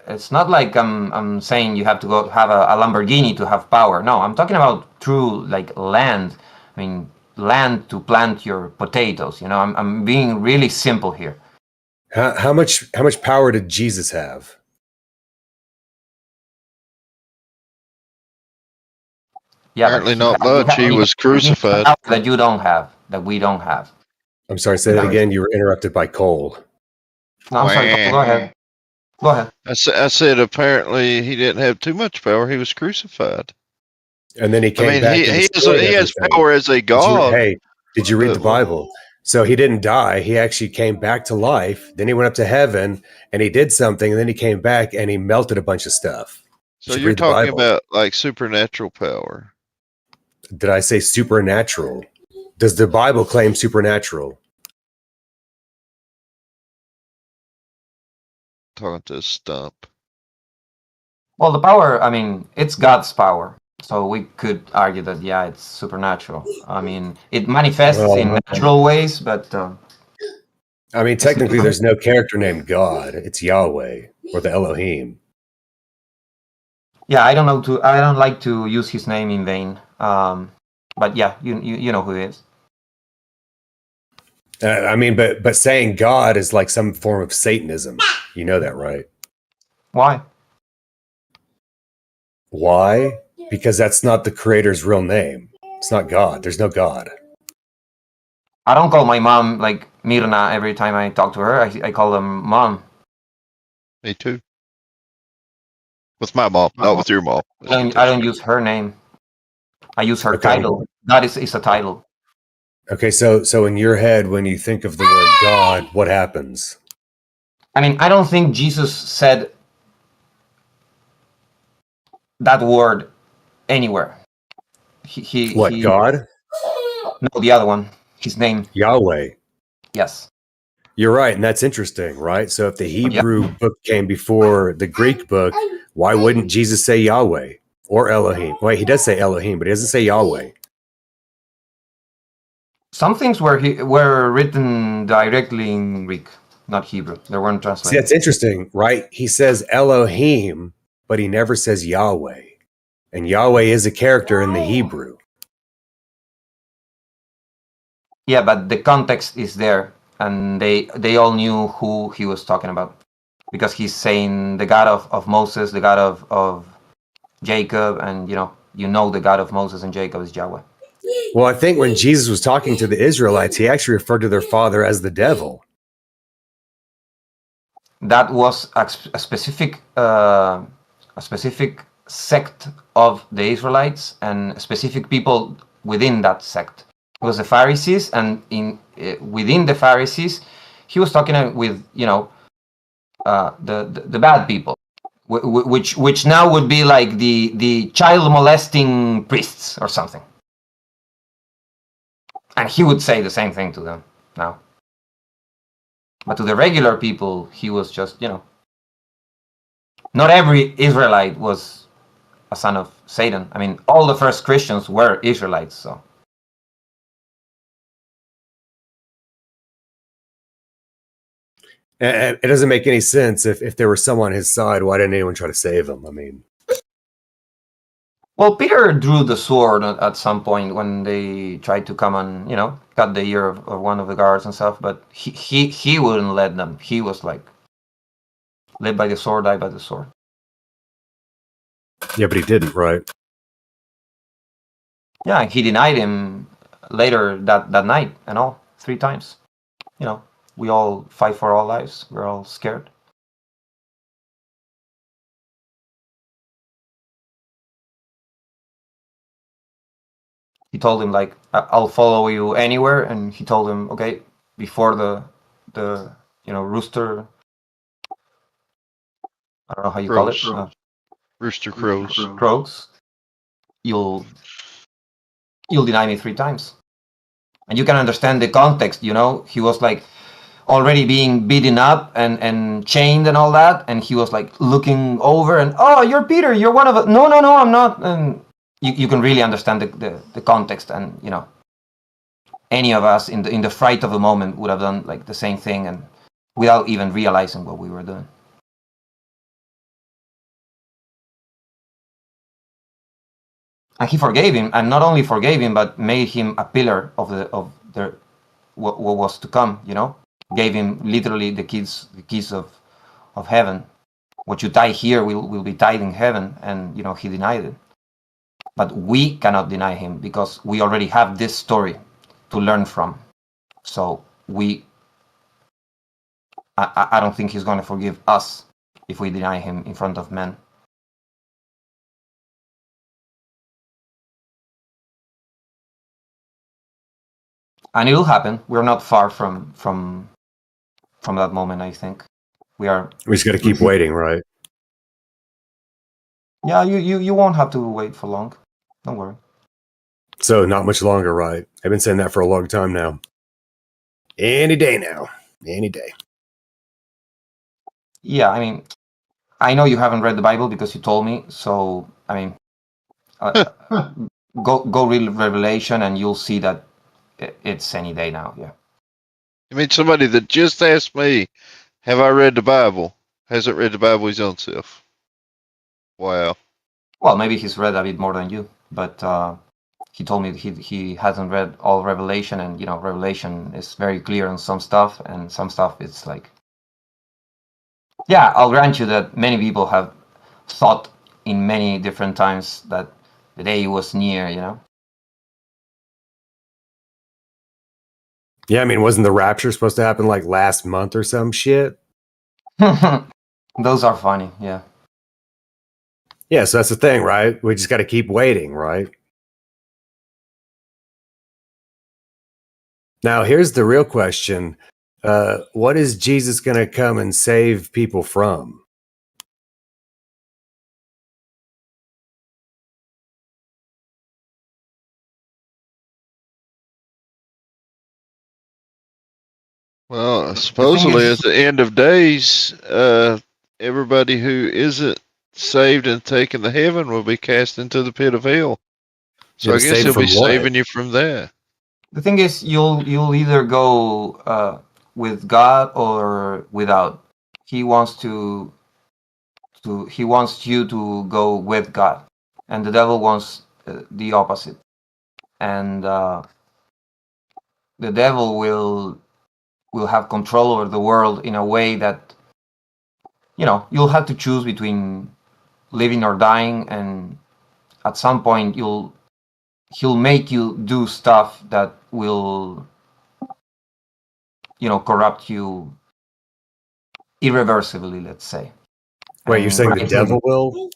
It's not like I'm saying you have to go have a Lamborghini to have power. No, I'm talking about true land. I mean, land to plant your potatoes. I'm being really simple here. How much power did Jesus have? Yeah, apparently not much. He was crucified. That you don't have, that we don't have. I'm sorry, say that again. You were interrupted by Cole. No, I'm sorry. Go ahead. Go ahead. I said apparently he didn't have too much power. He was crucified. And then he came back. He has power as a god. Did you read the Bible? So he didn't die. He actually came back to life. Then he went up to heaven and he did something. And then he came back and he melted a bunch of stuff. So you're talking about like supernatural power. Did I say supernatural? Does the Bible claim supernatural? Talking to a stump. Well, the power, I mean, it's God's power. So we could argue that, yeah, it's supernatural. I mean, it manifests in natural ways, but I mean, technically, there's no character named God. It's Yahweh or the Elohim. yeah, I don't like to use his name in vain. But yeah, you know who he is. I mean, but saying God is like some form of Satanism. You know that, right? Why? Why? Because that's not the creator's real name. It's not God. There's no God. I don't call my mom like Mirna every time I talk to her. I call them mom. Me too. With my mom, not with your mom. I don't use her name. I use her title. God is a title. Okay, so in your head, when you think of the word God, what happens? I mean, I don't think Jesus said that word anywhere. God? No, the other one. His name. Yahweh. Yes. You're right, and that's interesting, right? So if the Hebrew book came before the Greek book, why wouldn't Jesus say Yahweh or Elohim? Wait, he does say Elohim, but he doesn't say Yahweh. Some things were written directly in Greek, not Hebrew. They weren't translated. See, that's interesting, right? He says Elohim, but he never says Yahweh. And Yahweh is a character in the Hebrew. Yeah, but the context is there, and they all knew who he was talking about, because he's saying the God of Moses, the God of Jacob, and you know the God of Moses and Jacob is Yahweh. Well, I think when Jesus was talking to the Israelites, he actually referred to their father as the devil. That was a specific sect of the Israelites and specific people within that sect. It was the Pharisees, and within the Pharisees, he was talking with the bad people, which now would be like the child molesting priests or something. And he would say the same thing to them now. But to the regular people, he was just, not every Israelite was a son of Satan. I mean, all the first Christians were Israelites, so. It doesn't make any sense. If there was someone on his side, why didn't anyone try to save him? I mean, well, Peter drew the sword at some point when they tried to come and cut the ear of one of the guards and stuff, but he wouldn't let them. He was like, live by the sword, die by the sword. Yeah, but he didn't, right? Yeah, he denied him later that night and all 3 times. We all fight for our lives. We're all scared. He told him like, I'll follow you anywhere, and he told him, okay, before the rooster, I don't know how you call it, rooster crows. Crows, you'll deny me 3 times. And you can understand the context. He was like already being beaten up and chained and all that, and he was like looking over and, oh, you're Peter, you're one of us. No, I'm not. And you can really understand the context, and any of us in the fright of the moment would have done like the same thing, and without even realizing what we were doing. And he forgave him, and not only forgave him, but made him a pillar of what was to come. Gave him literally the keys of heaven. What you tie here will be tied in heaven, and he denied it. But we cannot deny him because we already have this story to learn from. So I don't think he's going to forgive us if we deny him in front of men. And it'll happen. We're not far from that moment, I think. We just got to keep waiting, right? Yeah, you won't have to wait for long. Don't worry. So not much longer, right? I've been saying that for a long time now. Any day now. Any day. Yeah, I mean, I know you haven't read the Bible because you told me. So, I mean, go read Revelation and you'll see that it's any day now. Yeah. I mean, somebody that just asked me, have I read the Bible? Hasn't read the Bible his own self. Wow. Well, maybe he's read a bit more than you, but he told me he hasn't read all Revelation, and you know, Revelation is very clear on some stuff, and some stuff it's like, yeah, I'll grant you that many people have thought in many different times that the day was near, you know. Yeah, I mean, wasn't the rapture supposed to happen like last month or some shit? Those are funny, yeah. Yeah, so that's the thing, right? We just got to keep waiting, right? Now, here's the real question. What is Jesus going to come and save people from? Well, supposedly at the end of days, everybody who isn't saved and taken to heaven will be cast into the pit of hell. So I guess he'll be saving you from that. The thing is, you'll either go with God or without. He wants he wants you to go with God, and the devil wants the opposite. And the devil will have control over the world in a way that, you know, you'll have to choose between living or dying, and at some point he'll make you do stuff that will, you know, corrupt you irreversibly, let's say. Wait, you're saying the devil will?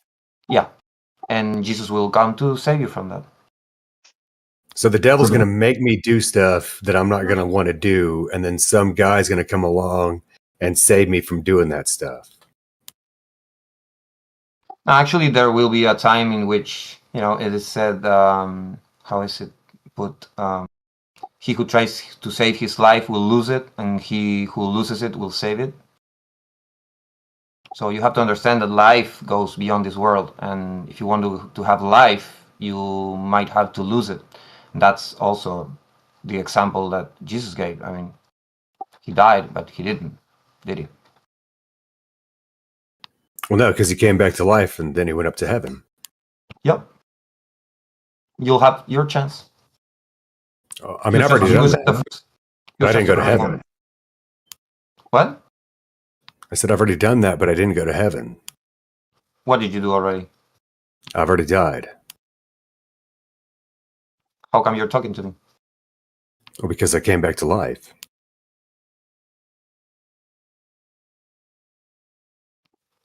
Yeah. And Jesus will come to save you from that. So the devil's going to make me do stuff that I'm not going to want to do, and then some guy's going to come along and save me from doing that stuff. Actually, there will be a time in which, you know, it is said, how is it put? He who tries to save his life will lose it, and he who loses it will save it. So you have to understand that life goes beyond this world, and if you want to have life, you might have to lose it. And that's also the example that Jesus gave. I mean, he died, but he didn't, did he? Well, no, because he came back to life and then he went up to heaven. Yep. You'll have your chance. I mean, I've already done that. I didn't go to heaven. What? I said, I've already done that, but I didn't go to heaven. What did you do already? I've already died. How come you're talking to me? Well, because I came back to life.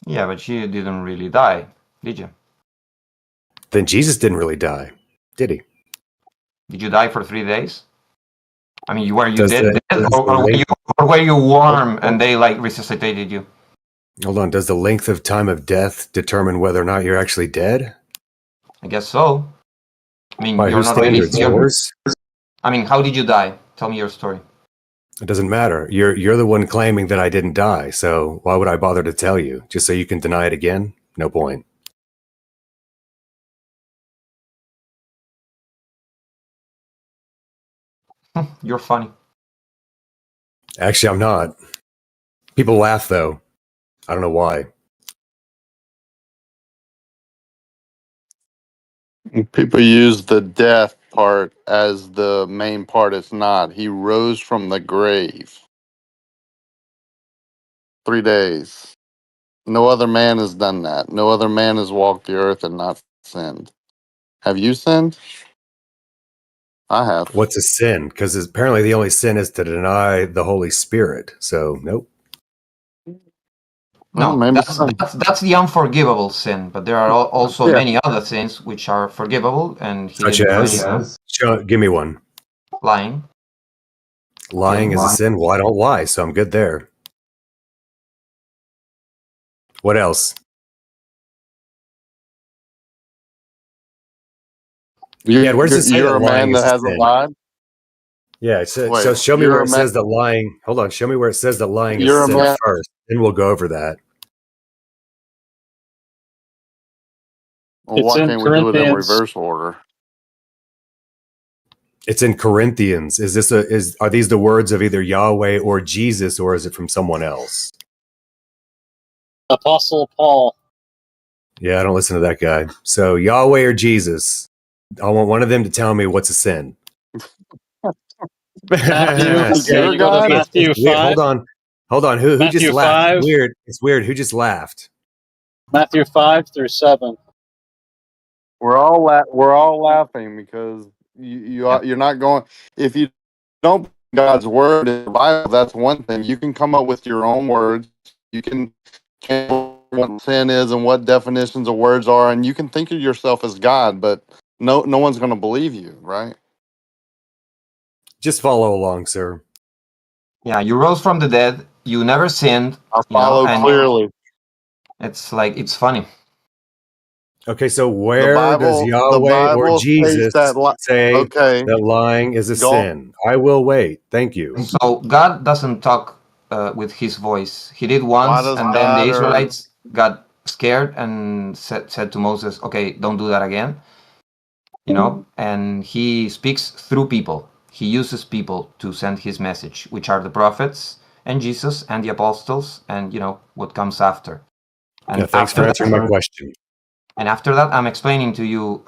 Yeah, but you didn't really die, did you? Then Jesus didn't really die, did he? Did you die for 3 days? I mean, were you Does dead, or were you warm and they like resuscitated you? Hold on. Does the length of time of death determine whether or not you're actually dead? I guess so. I mean, By you're whose not really. standards? Yours? I mean, how did you die? Tell me your story. It doesn't matter. You're the one claiming that I didn't die. So why would I bother to tell you? Just so you can deny it again? No point. You're funny. Actually, I'm not. People laugh though. I don't know why. People use the death part as the main part. It's not. He rose from the grave. 3 days. No other man has done that. No other man has walked the earth and not sinned. Have you sinned? I have. What's a sin? Because apparently the only sin is to deny the Holy Spirit. So, nope. No, that's the unforgivable sin. But there are also many other sins which are forgivable, and he Such didn't do as? anything. Give me one. Lying. Lying is a sin? Well, I don't lie, so I'm good there. What else? You, Yeah, where does it say you're that a man lying that is a hasn't sin? lied. Yeah, so Wait, show me you're where a it man. says that lying. Hold on, show me where it says that lying is You're a sin man. first. Then we'll go over that. Well, It's why in can't we do it in Corinthians. reverse order? It's in Corinthians. Are these the words of either Yahweh or Jesus, or is it from someone else? Apostle Paul. Yeah, I don't listen to that guy. So Yahweh or Jesus, I want one of them to tell me what's a sin. Matthew. You think Okay, you're you go to God? Matthew It's weird. 5. Hold on. Who just Matthew laughed? 5. It's weird. Who just laughed? Matthew 5-7. We're all laughing because you're not going. If you don't believe God's word in the Bible, that's one thing. You can come up with your own words. You can what sin is and what definitions of words are, and you can think of yourself as God, but no one's going to believe you, right? Just follow along, sir. Yeah, you rose from the dead. You never sinned. I You know, follow and clearly. it's like it's funny. Okay, so The where does Bible Yahweh or states Jesus that. say Okay, that lying is a go. sin? I will wait. Thank you. So God doesn't talk with His voice. He did Why once, does and then the God or Israelites got scared and said to Moses, "Okay, don't do that again." You know, and He speaks through people. He uses people to send His message, which are the prophets and Jesus and the apostles, and you know what comes after. And Yeah, thanks for after answering my that, question. and after that, I'm explaining to you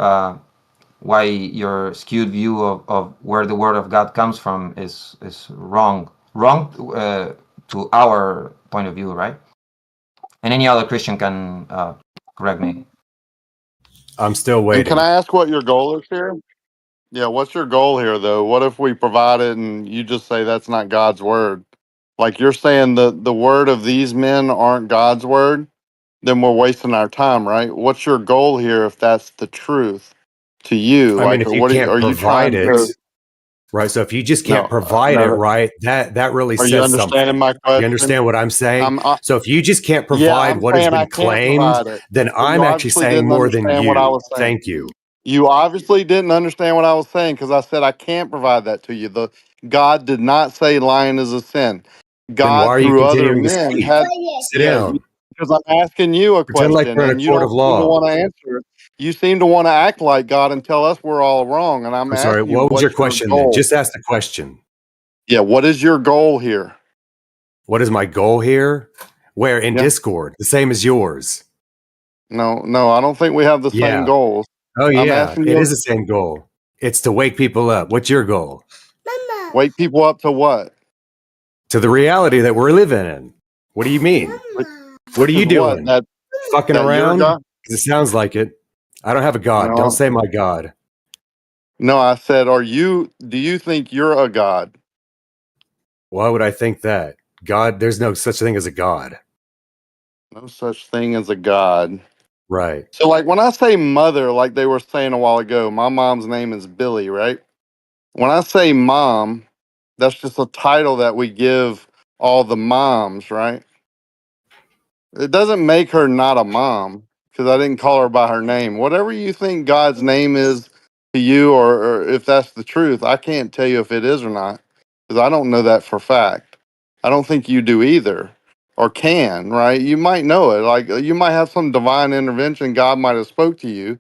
why your skewed view of where the word of God comes from is wrong to our point of view, right? And any other Christian can correct me. I'm still And waiting. can I ask what your goal is here? Yeah, what's your goal here, though? What if we provide it and you just say that's not God's word? Like you're saying the word of these men aren't God's word, then we're wasting our time, right? What's your goal here if that's the truth to you? I mean, Like, if you what can't are you provide trying it, to? right? So if you just can't No, provide it, no. right, that really Are you says understanding something. my You question? understand what I'm saying? I'm, So if you just can't yeah, provide I'm what has saying I been can't claimed, provide it. then So you I'm actually obviously saying didn't more than understand what I you. was saying. Thank you. You obviously didn't understand what I was saying because I said I can't provide that to you. The God did not say lying is a sin. Then why God are you through other continuing to men speak? had Sit down. because I'm asking you a Pretend like question we're in a and you court don't of seem to law. want to answer. You seem to want to act like God and tell us we're all wrong. And I'm I'm sorry. asking you, What was your what's your question then? goal? Just ask the question. Yeah, what is your goal here? What is my goal here? Where in Yeah. Discord, the same as yours. No, I don't think we have the same Yeah. goals. Oh I'm yeah, asking it you, is the same goal. It's to wake people up. What's your goal? wake people up to what? To the reality that we're living in. What do you mean? What are Which you is what? doing? Fucking That you're around? God? 'Cause it sounds like it. I don't have a God. Don't No. say my God. No, I said, do you think you're a God? Why would I think that? God, there's no such thing as a God. No such thing as a God. Right. So, like, when I say mother, like they were saying a while ago, my mom's name is Billy, right? When I say mom, that's just a title that we give all the moms, right? It doesn't make her not a mom because I didn't call her by her name. Whatever you think God's name is to you, or if that's the truth, I can't tell you if it is or not because I don't know that for fact. I don't think you do either or can, right? You might know it. Like you might have some divine intervention. God might have spoke to you,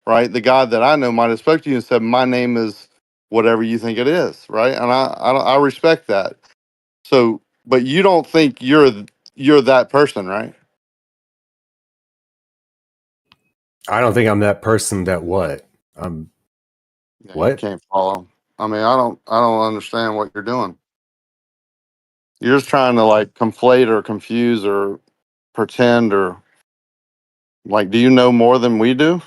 right? The God that I know might have spoke to you and said, my name is whatever you think it is, right? And I respect that. So, but you don't think you're that person, right? I don't think I'm that person that what? Yeah, you What? can't follow. I mean, I don't understand what you're doing. You're just trying to like conflate or confuse or pretend or like, do you know more than we do?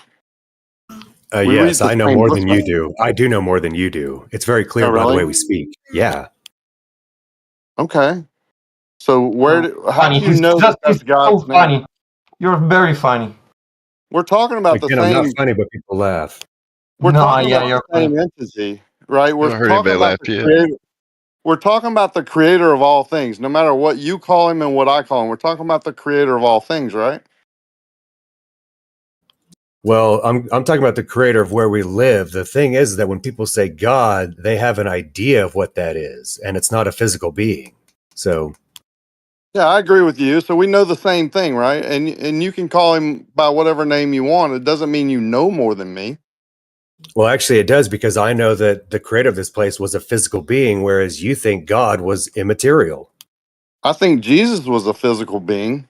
We read Yes, the I know same more books, than you right? do. I do know more than you do. It's very Oh, clear by the way really? we speak. Yeah. Okay. So how Funny. do you He's know that just that's he's so God's name? funny. You're very funny. We're talking about the Again, I'm not same. funny, but people laugh. We're No, talking yeah, about the you're funny. same entity, right? I We're haven't heard talking anybody about laugh the yet. creator. We're talking about the creator of all things. No matter what you call him and what I call him, we're talking about the creator of all things, right? Well, I'm talking about the creator of where we live. The thing is that when people say God, they have an idea of what that is, and it's not a physical being. So, Yeah, I agree with you. So we know the same thing, right? And you can call him by whatever name you want. It doesn't mean you know more than me. well, actually, it does, because I know that the creator of this place was a physical being, whereas you think God was immaterial. I think Jesus was a physical being.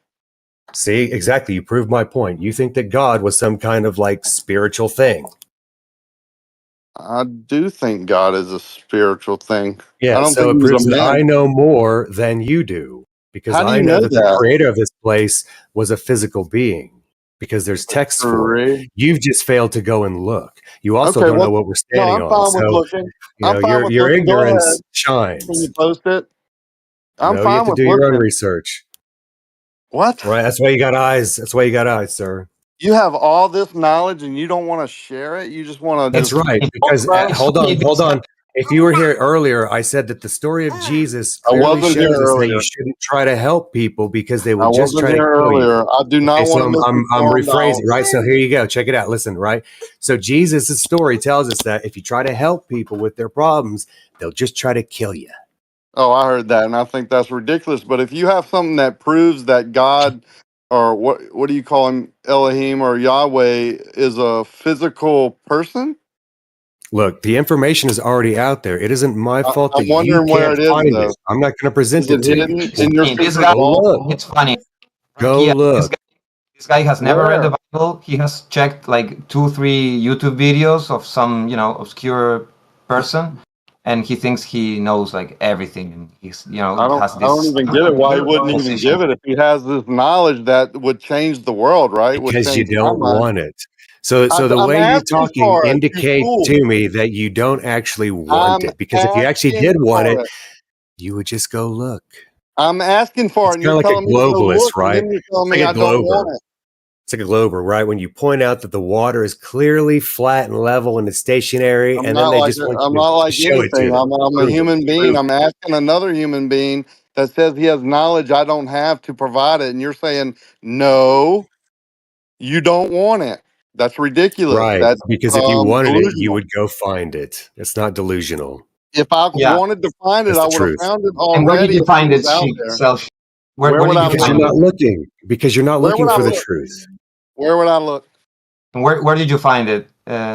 See, exactly. You proved my point. You think that God was some kind of like spiritual thing. I do think God is a spiritual thing. I Yeah, don't so think it he's proves a that man. I know more than you do, because How do I you know know that the that? creator of this place was a physical being, because there's text for it. Correct. You've just failed to go and look. You also Okay, don't know well, what we're no, standing I'm on. fine with So, looking. I'm fine with your looking. Go ahead. ignorance Can you shines. post it? I'm No, you have fine to with do your own looking. research. What? Right? That's why you got eyes. That's why you got eyes, sir. You have all this knowledge and you don't want to share it? You just want to That's just right. talk Because about it? hold on. If you were here earlier, I said that the story of Jesus I clearly wasn't here shows us that you earlier. shouldn't try to help people because they I will just wasn't try to here kill you. earlier. I do Okay, not so want to I'm misinform the rephrasing, right? audience. So here you go. Check it out. Listen, right? So Jesus' story tells us that if you try to help people with their problems, they'll just try to kill you. Oh, I heard that, and I think that's ridiculous. But if you have something that proves that God, or what do you call him, Elohim or Yahweh, is a physical person, Look, the information is already out there. It isn't my fault I'm that you wondering where can't it is, find though. it. I'm not going to present Is it it to you. hidden Just in your This secret guy, go vault? look. it's funny. Go He, look. this guy has never read Where? the Bible. He has checked like 2-3 YouTube videos of some, obscure person, and he thinks he knows like everything, and he's, has I don't this even get it. Why he wouldn't even position. give it if he has this knowledge that would change the world, right? Would Because you change my don't mind. want it. So the I'm way you're asking talking for it, you indicates fool. to me that you don't actually want I'm it. Because if you actually asking did want for it, it. you would just go look. I'm asking for It's it, and kind you're of like a telling me to go globalist, look, and right? then you're telling It's me like I a don't want glober. it. It's like a glober, right? When you point out that the water is clearly flat and level and it's stationary, I'm and then not they like just want I'm you not to like show it to anything. them. I'm a Prove it. human being. Prove I'm asking another human being that says he has knowledge I don't have to provide it, and you're saying no, you don't want it. That's ridiculous. Right. That's Because if you wanted it, you delusional. would go find it. It's not delusional. If I Yeah. wanted to find it, That's I the would have truth. found it And where did already you if it find was it, out there. Self? Where Where would did I you Because you're find look? it? not looking. Because you're not Where looking would I for the look? truth. Where would I look? And where did you find it,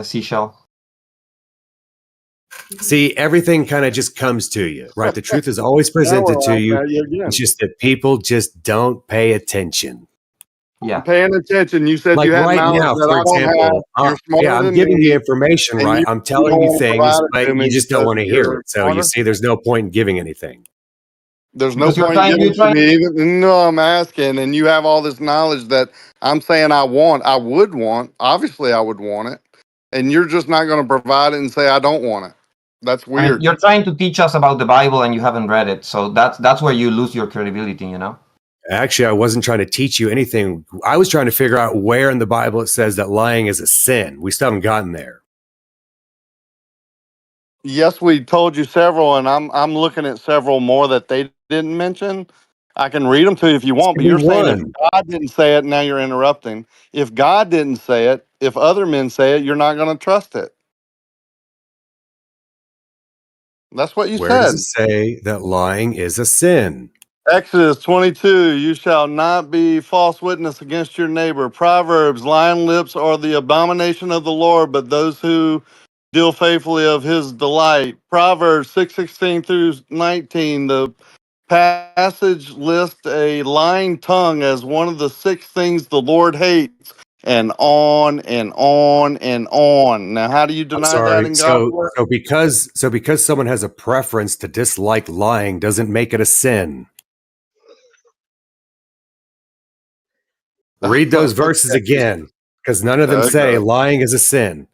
Seashell? See, everything kind of just comes to you, right? The truth is always Now we're presented to laughing you. at you again. It's just that people just don't pay attention. Yeah. I'm paying attention. You said Like you had right knowledge now, that for I don't have. example, You're yeah, smarter I'm than giving you me, information, and right? you I'm you telling don't you want to things, provide it but to you me just don't because want to hear you're it. So you smarter. see, there's no point in giving anything. There's no Because you're point in trying, giving it to me. Even no, I'm asking, and you have all this knowledge that I'm saying I want. I would want. Obviously, I would want it, and you're just not going to provide it and say I don't want it. That's I mean, weird. you're trying to teach us about the Bible and you haven't read it, so that's where you lose your credibility, Actually, I wasn't trying to teach you anything. I was trying to figure out where in the Bible it says that lying is a sin. We still haven't gotten there. Yes, we told you several, and I'm looking at several more that they didn't mention. I can read them to you if you want, Give but me you're saying if one. God didn't say it, now you're interrupting. If God didn't say it, if other men say it, you're not going to trust it. That's what you Where does said. it say that lying is a sin? Exodus 22, you shall not be false witness against your neighbor. Proverbs, lying lips are the abomination of the Lord, but those who deal faithfully of his delight. Proverbs 6:16 through 19, the passage lists a lying tongue as one of the 6 things the Lord hates, and on and on and on. Now, how do you I'm deny that sorry. in God's So word? because someone has a preference to dislike lying doesn't make it a sin. Read those verses Okay. again, because none of them say Okay. lying is a sin.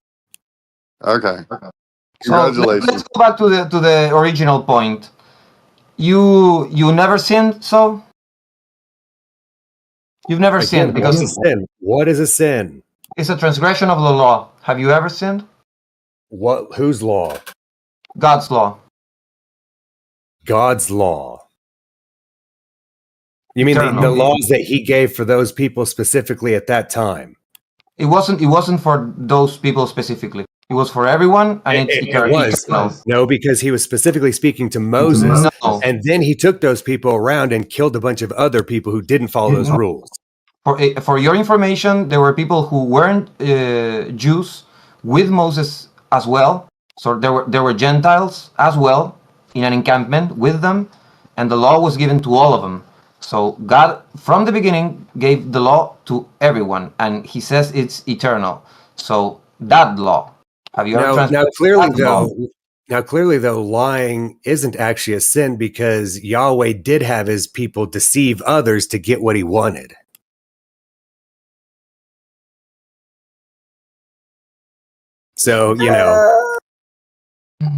Okay. So let's go back to the original point. You never sinned, so you've never Again, sinned because what's a sin? What is a sin? it's a transgression of the law. Have you ever sinned? What? Whose law? God's law. God's law. You mean the Eternal. laws that he gave for those people specifically at that time? It wasn't for those people specifically. It was for everyone, and it's It was. eternal. No, because he was specifically speaking to Moses, No. and then he took those people around and killed a bunch of other people who didn't follow those No. rules. For your information, there were people who weren't Jews with Moses as well. So there were Gentiles as well in an encampment with them, and the law was given to all of them. So God, from the beginning, gave the law to everyone, and He says it's eternal. So that law, have you ever Now transgressed clearly that law? though, lying isn't actually a sin because Yahweh did have his people deceive others to get what he wanted. So,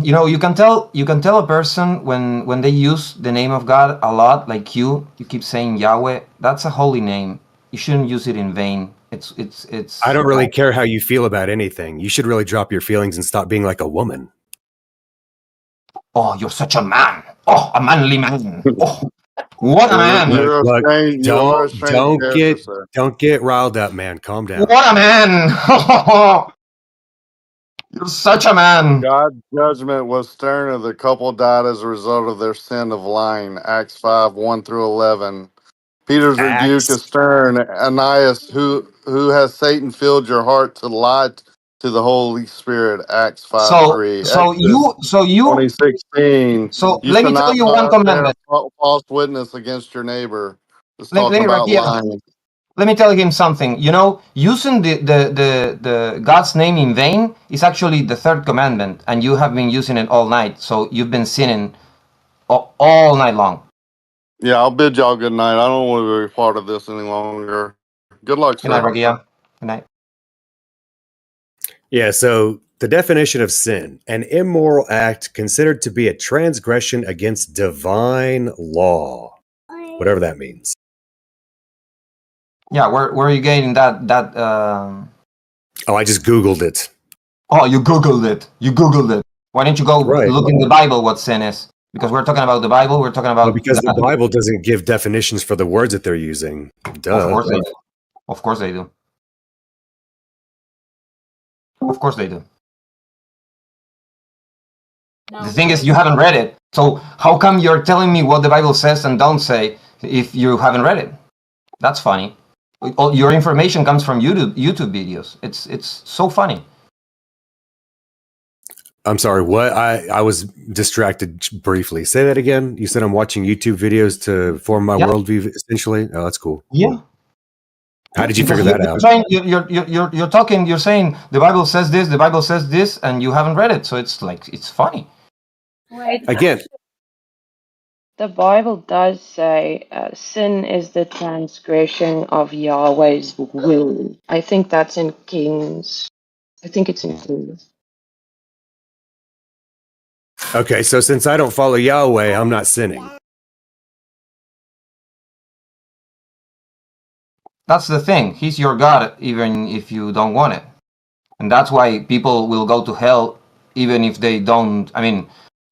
You can tell a person when they use the name of God a lot, like you keep saying Yahweh. That's a holy name. You shouldn't use it in vain. It's. I don't really care how you feel about anything. You should really drop your feelings and stop being like a woman. Oh, you're such a man. Oh, a manly man. Oh, what a man. Look, You're a strange character, sir. don't get riled up, man. Calm down. What a man. You're such a man. God's judgment was stern, and the couple died as a result of their sin of lying. Acts 5, 1-11. Peter's rebuke is stern. Ananias, who has Satan filled your heart to lie to the Holy Spirit? Acts 5:3. So you 2016. So You let shall me tell not you one bear commandment. false witness against your neighbor. It's Let talking me about yeah. lying. Let me tell him something. Using the God's name in vain is actually the third commandment, and you have been using it all night. So you've been sinning all night long. Yeah, I'll bid y'all good night. I don't want to be part of this any longer. Good luck, Good night, sir. Rakia. Good night. Yeah, so the definition of sin, an immoral act considered to be a transgression against divine law, whatever that means. Yeah, where are you getting that? Oh, I just Googled it. Oh, you Googled it. You Googled it. Why don't you go Right. look in the Bible what sin is? Because we're talking about the Bible. We're talking about Well, because the Bible doesn't give definitions for the words that they're using. Duh. Of course they do. Of course they do. Of course they do. The thing is, you haven't read it. So how come you're telling me what the Bible says and don't say if you haven't read it? That's funny. All your information comes from YouTube videos. It's so funny. I'm sorry, what? I was distracted briefly. Say that again. You said I'm watching YouTube videos to form my worldview, essentially. Oh, that's cool. Yeah. How did you figure that out? You're talking. You're saying the Bible says this. The Bible says this, and you haven't read it. So it's like it's funny. Wait. Again, The Bible does say sin is the transgression of Yahweh's will. I think that's in Kings. I think it's in Kings. okay, so since I don't follow Yahweh, I'm not sinning. That's the thing. He's your God, even if you don't want it, and that's why people will go to hell, even if they don't. I mean,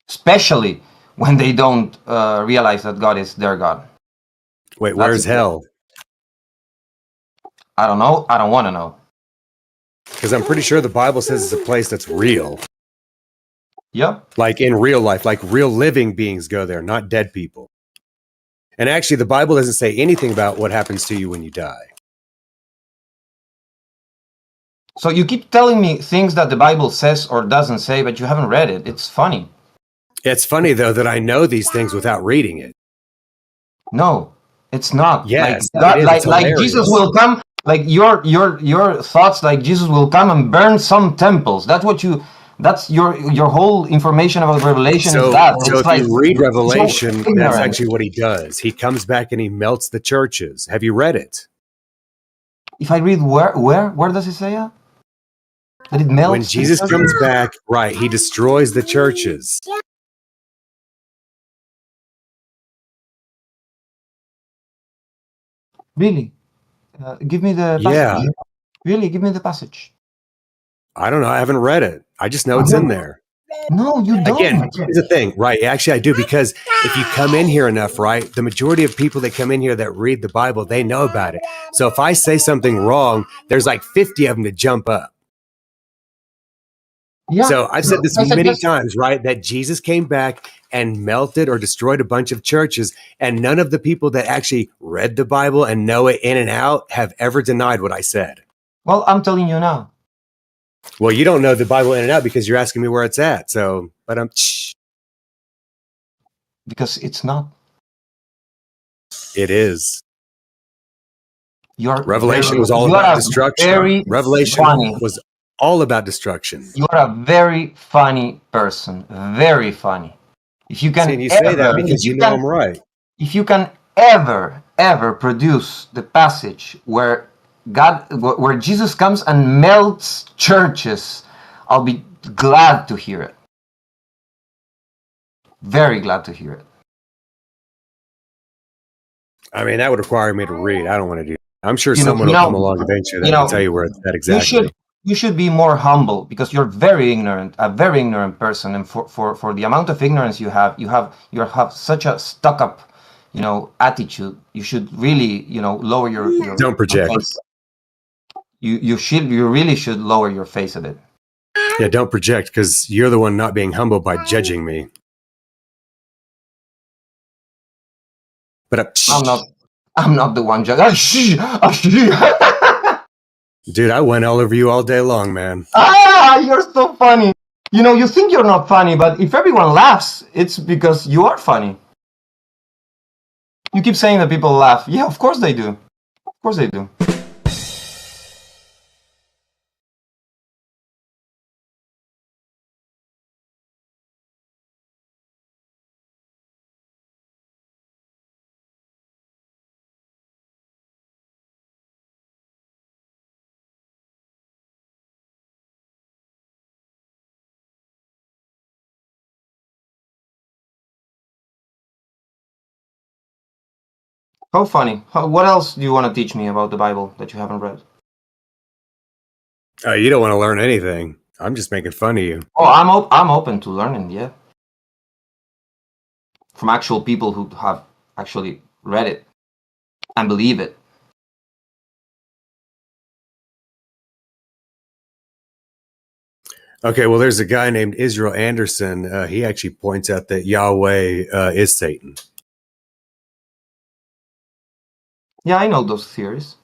especially when they don't realize that God is their God. Wait, where's hell? I don't know. I don't want to know. Because I'm pretty sure the Bible says it's a place that's real. Yep. Like in real life, like real living beings go there, not dead people. And actually, the Bible doesn't say anything about what happens to you when you die. So you keep telling me things that the Bible says or doesn't say, but you haven't read it. It's funny. It's funny, though, that I know these things without reading it. No, it's not. Yes, like Jesus will come. Like your thoughts, like Jesus will come and burn some temples. That's what you. That's your whole information about Revelation. So, is that. so It's if like, you read so Revelation, that's ignorant. actually what he does. He comes back and he melts the churches. Have you read it? If I read where does it say that? That it melts. When Jesus comes back, right, he destroys the churches. Really? Give me the passage. Yeah. Really, give me the passage. I don't know. I haven't read it. I just know it's in there. No, you don't. Again, here's the thing, right? Actually, I do, because if you come in here enough, right, the majority of people that come in here that read the Bible, they know about it. So if I say something wrong, there's like 50 of them to jump up. Yeah. So I've said this I said many yes. times, right, that Jesus came back and melted or destroyed a bunch of churches, and none of the people that actually read the Bible and know it in and out have ever denied what I said. Well, I'm telling you now. Well, you don't know the Bible in and out because you're asking me where it's at. So, but Because it's not. it is. You're Revelation very, was all you about are destruction. very Revelation funny. was all about destruction. You are a very funny person. Very funny. If you can See, and you say that ever, because you know I'm right. if you can ever produce the passage where where Jesus comes and melts churches, I'll be glad to hear it. Very glad to hear it. I mean, that would require me to read. I don't want to do that. I'm sure You know- someone you will know- come along eventually that you can know, tell you where it's at exactly. You should be more humble because you're very ignorant, a very ignorant person, and for the amount of ignorance you have such a stuck up, attitude. You should really, lower your Don't project. face. You really should lower your face a bit. Yeah, don't project because you're the one not being humble by judging me. But I'm not the one judging. Dude, I went all over you all day long, man. You're so funny. You think you're not funny, but if everyone laughs, it's because you are funny. You keep saying that people laugh. Yeah, of course they do. Of course they do. How funny. What else do you want to teach me about the Bible that you haven't read? You don't want to learn anything. I'm just making fun of you. Oh, I'm open to learning, yeah. From actual people who have actually read it and believe it. Okay, well, there's a guy named Israel Anderson. He actually points out that Yahweh is Satan. Yeah, I know those theories.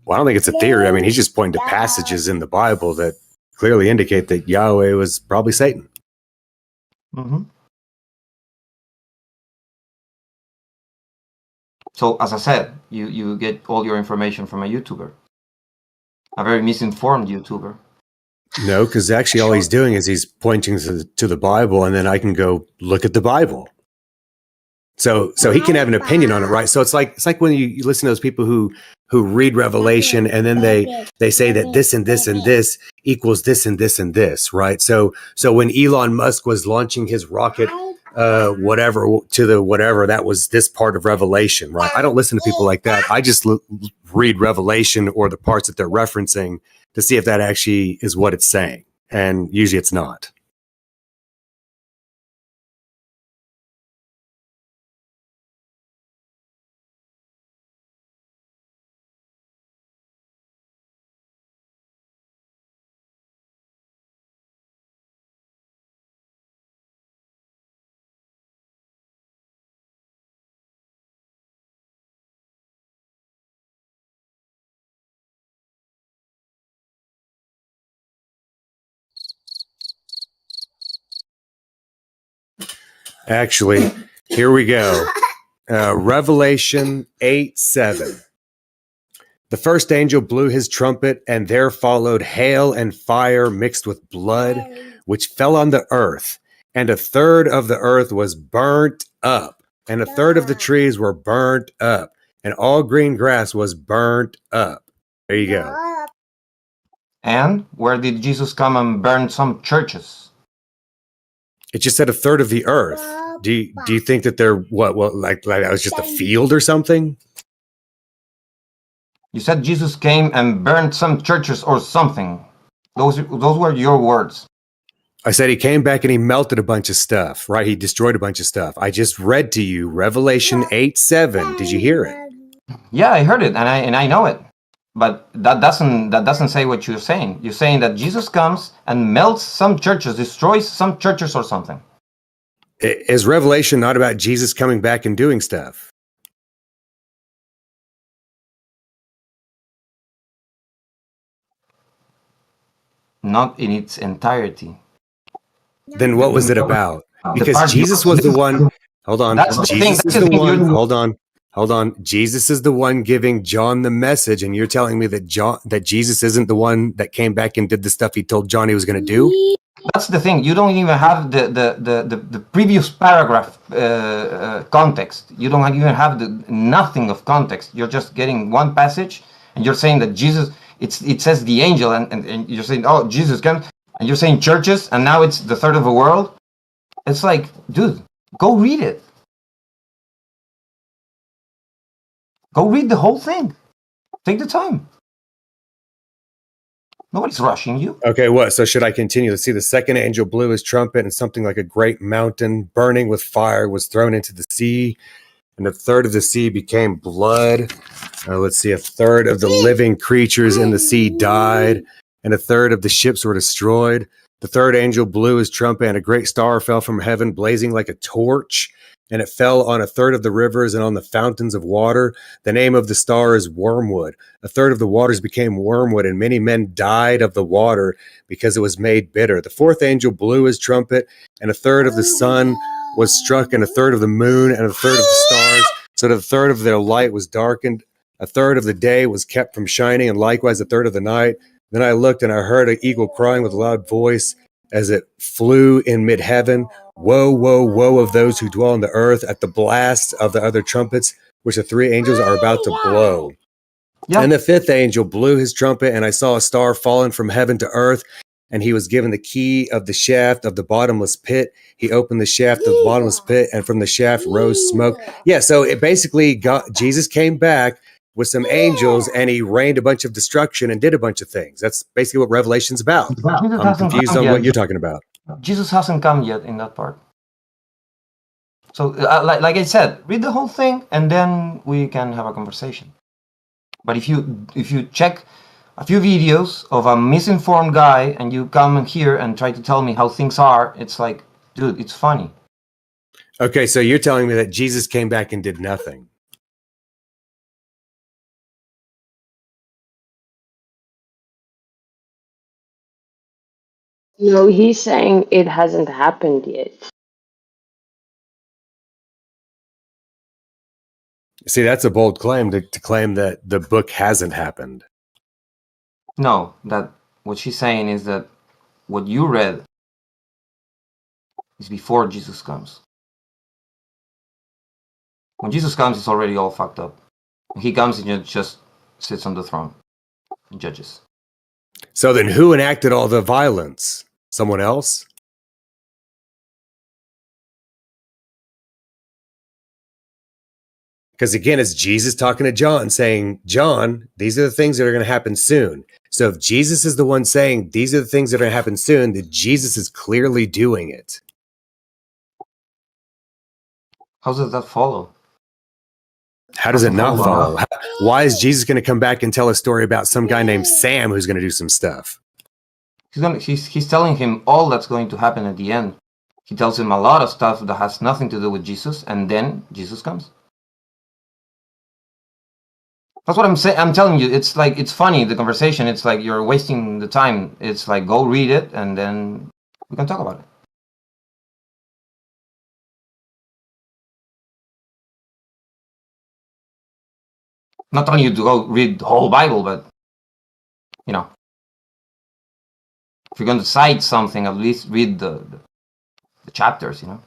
Well, I don't think it's a theory. I mean, he's just pointing to passages in the Bible that clearly indicate that Yahweh was probably Satan. Mm-hmm. So, as I said, you get all your information from a YouTuber. A very misinformed YouTuber. No, because actually all he's doing is he's pointing to the Bible, and then I can go look at the Bible. So he can have an opinion on it, right? So it's like when you listen to those people who read Revelation and then they say that this and this and this equals this and this and this, right? So when Elon Musk was launching his rocket, whatever to the whatever, that was this part of Revelation, right? I don't listen to people like that. I just read Revelation or the parts that they're referencing to see if that actually is what it's saying, and usually it's not. Actually, here we go. Revelation 8:7. The first angel blew his trumpet, and there followed hail and fire mixed with blood, which fell on the earth. And a third of the earth was burnt up, and a third of the trees were burnt up, and all green grass was burnt up. There you go. And where did Jesus come and burn some churches? It just said a third of the earth. Do you think that they're what like that was just a field or something? You said Jesus came and burned some churches or something. Those were your words. I said he came back and he melted a bunch of stuff, right? He destroyed a bunch of stuff. I just read to you Revelation 8:7. Did you hear it? Yeah, I heard it, and I know it. But that doesn't say what you're saying. You're saying that Jesus comes and melts some churches, destroys some churches or something. Is Revelation not about Jesus coming back and doing stuff? Not in its entirety. Then what was it about? Because Jesus was the one. Hold on. Jesus is the one. Hold on. Jesus is the one giving John the message, and you're telling me that Jesus isn't the one that came back and did the stuff he told John he was going to do? That's the thing. You don't even have the previous paragraph context. You don't even have nothing of context. You're just getting one passage, and you're saying that Jesus. It says the angel, and you're saying, oh, Jesus comes, and you're saying churches, and now it's the third of the world. It's like, dude, go read it. Go read the whole thing. Take the time. Nobody's rushing you. Okay, what? So should I continue? Let's see. The second angel blew his trumpet, and something like a great mountain burning with fire was thrown into the sea, and a third of the sea became blood. Let's see. A third of the living creatures in the sea died, and a third of the ships were destroyed. The third angel blew his trumpet, and a great star fell from heaven, blazing like a torch. And it fell on a third of the rivers and on the fountains of water. The name of the star is Wormwood. A third of the waters became wormwood, and many men died of the water because it was made bitter. The fourth angel blew his trumpet, and a third of the sun was struck, and a third of the moon, and a third of the stars. So that a third of their light was darkened. A third of the day was kept from shining, and likewise a third of the night. Then I looked, and I heard an eagle crying with a loud voice as it flew in mid-heaven. Woe, woe, woe of those who dwell on the earth at the blast of the other trumpets, which the three angels are about to blow. Yep. And the fifth angel blew his trumpet, and I saw a star fallen from heaven to earth, and he was given the key of the shaft of the bottomless pit. He opened the shaft of the bottomless pit, and from the shaft rose smoke. Yeah, so it basically Jesus came back with some angels, and he rained a bunch of destruction and did a bunch of things. That's basically what Revelation's about. I'm confused on what you're talking about. Jesus hasn't come yet in that part. So, like I said, read the whole thing, and then we can have a conversation. But if you check a few videos of a misinformed guy, and you come in here and try to tell me how things are, it's like, dude, it's funny. Okay, so you're telling me that Jesus came back and did nothing. No, he's saying it hasn't happened yet. See, that's a bold claim to claim that the book hasn't happened. No, that what she's saying is that what you read is before Jesus comes. When Jesus comes, it's already all fucked up. When he comes and just sits on the throne and judges. So then who enacted all the violence? Someone else? Because again, it's Jesus talking to John saying, John, these are the things that are going to happen soon. So if Jesus is the one saying these are the things that are going to happen soon, then Jesus is clearly doing it. How does that follow? How does it not follow? Why is Jesus going to come back and tell a story about some guy named Sam who's going to do some stuff? He's telling him all that's going to happen at the end. He tells him a lot of stuff that has nothing to do with Jesus, and then Jesus comes. That's what I'm saying. I'm telling you, it's like, it's funny, the conversation. It's like you're wasting the time. It's like, go read it, and then we can talk about it. Not telling you to go read the whole Bible, but, you know, if you're going to cite something, at least read the chapters, you know.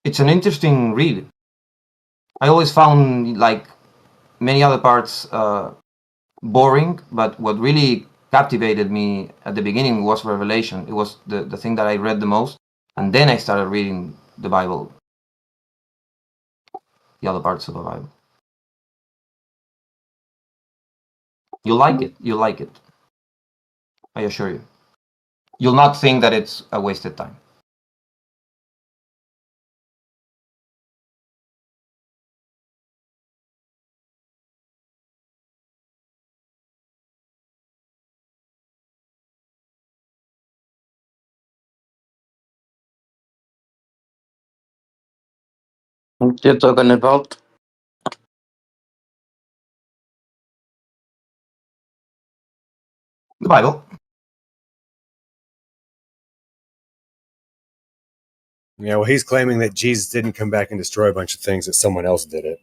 It's an interesting read. I always found, like many other parts, boring, but what really captivated me at the beginning was Revelation. It was the thing that I read the most, and then I started reading the Bible, the other parts of the Bible. You like it. You like it. I assure you. You'll not think that it's a wasted time. What you're talking about? The Bible. Yeah, well, he's claiming that Jesus didn't come back and destroy a bunch of things, that someone else did it.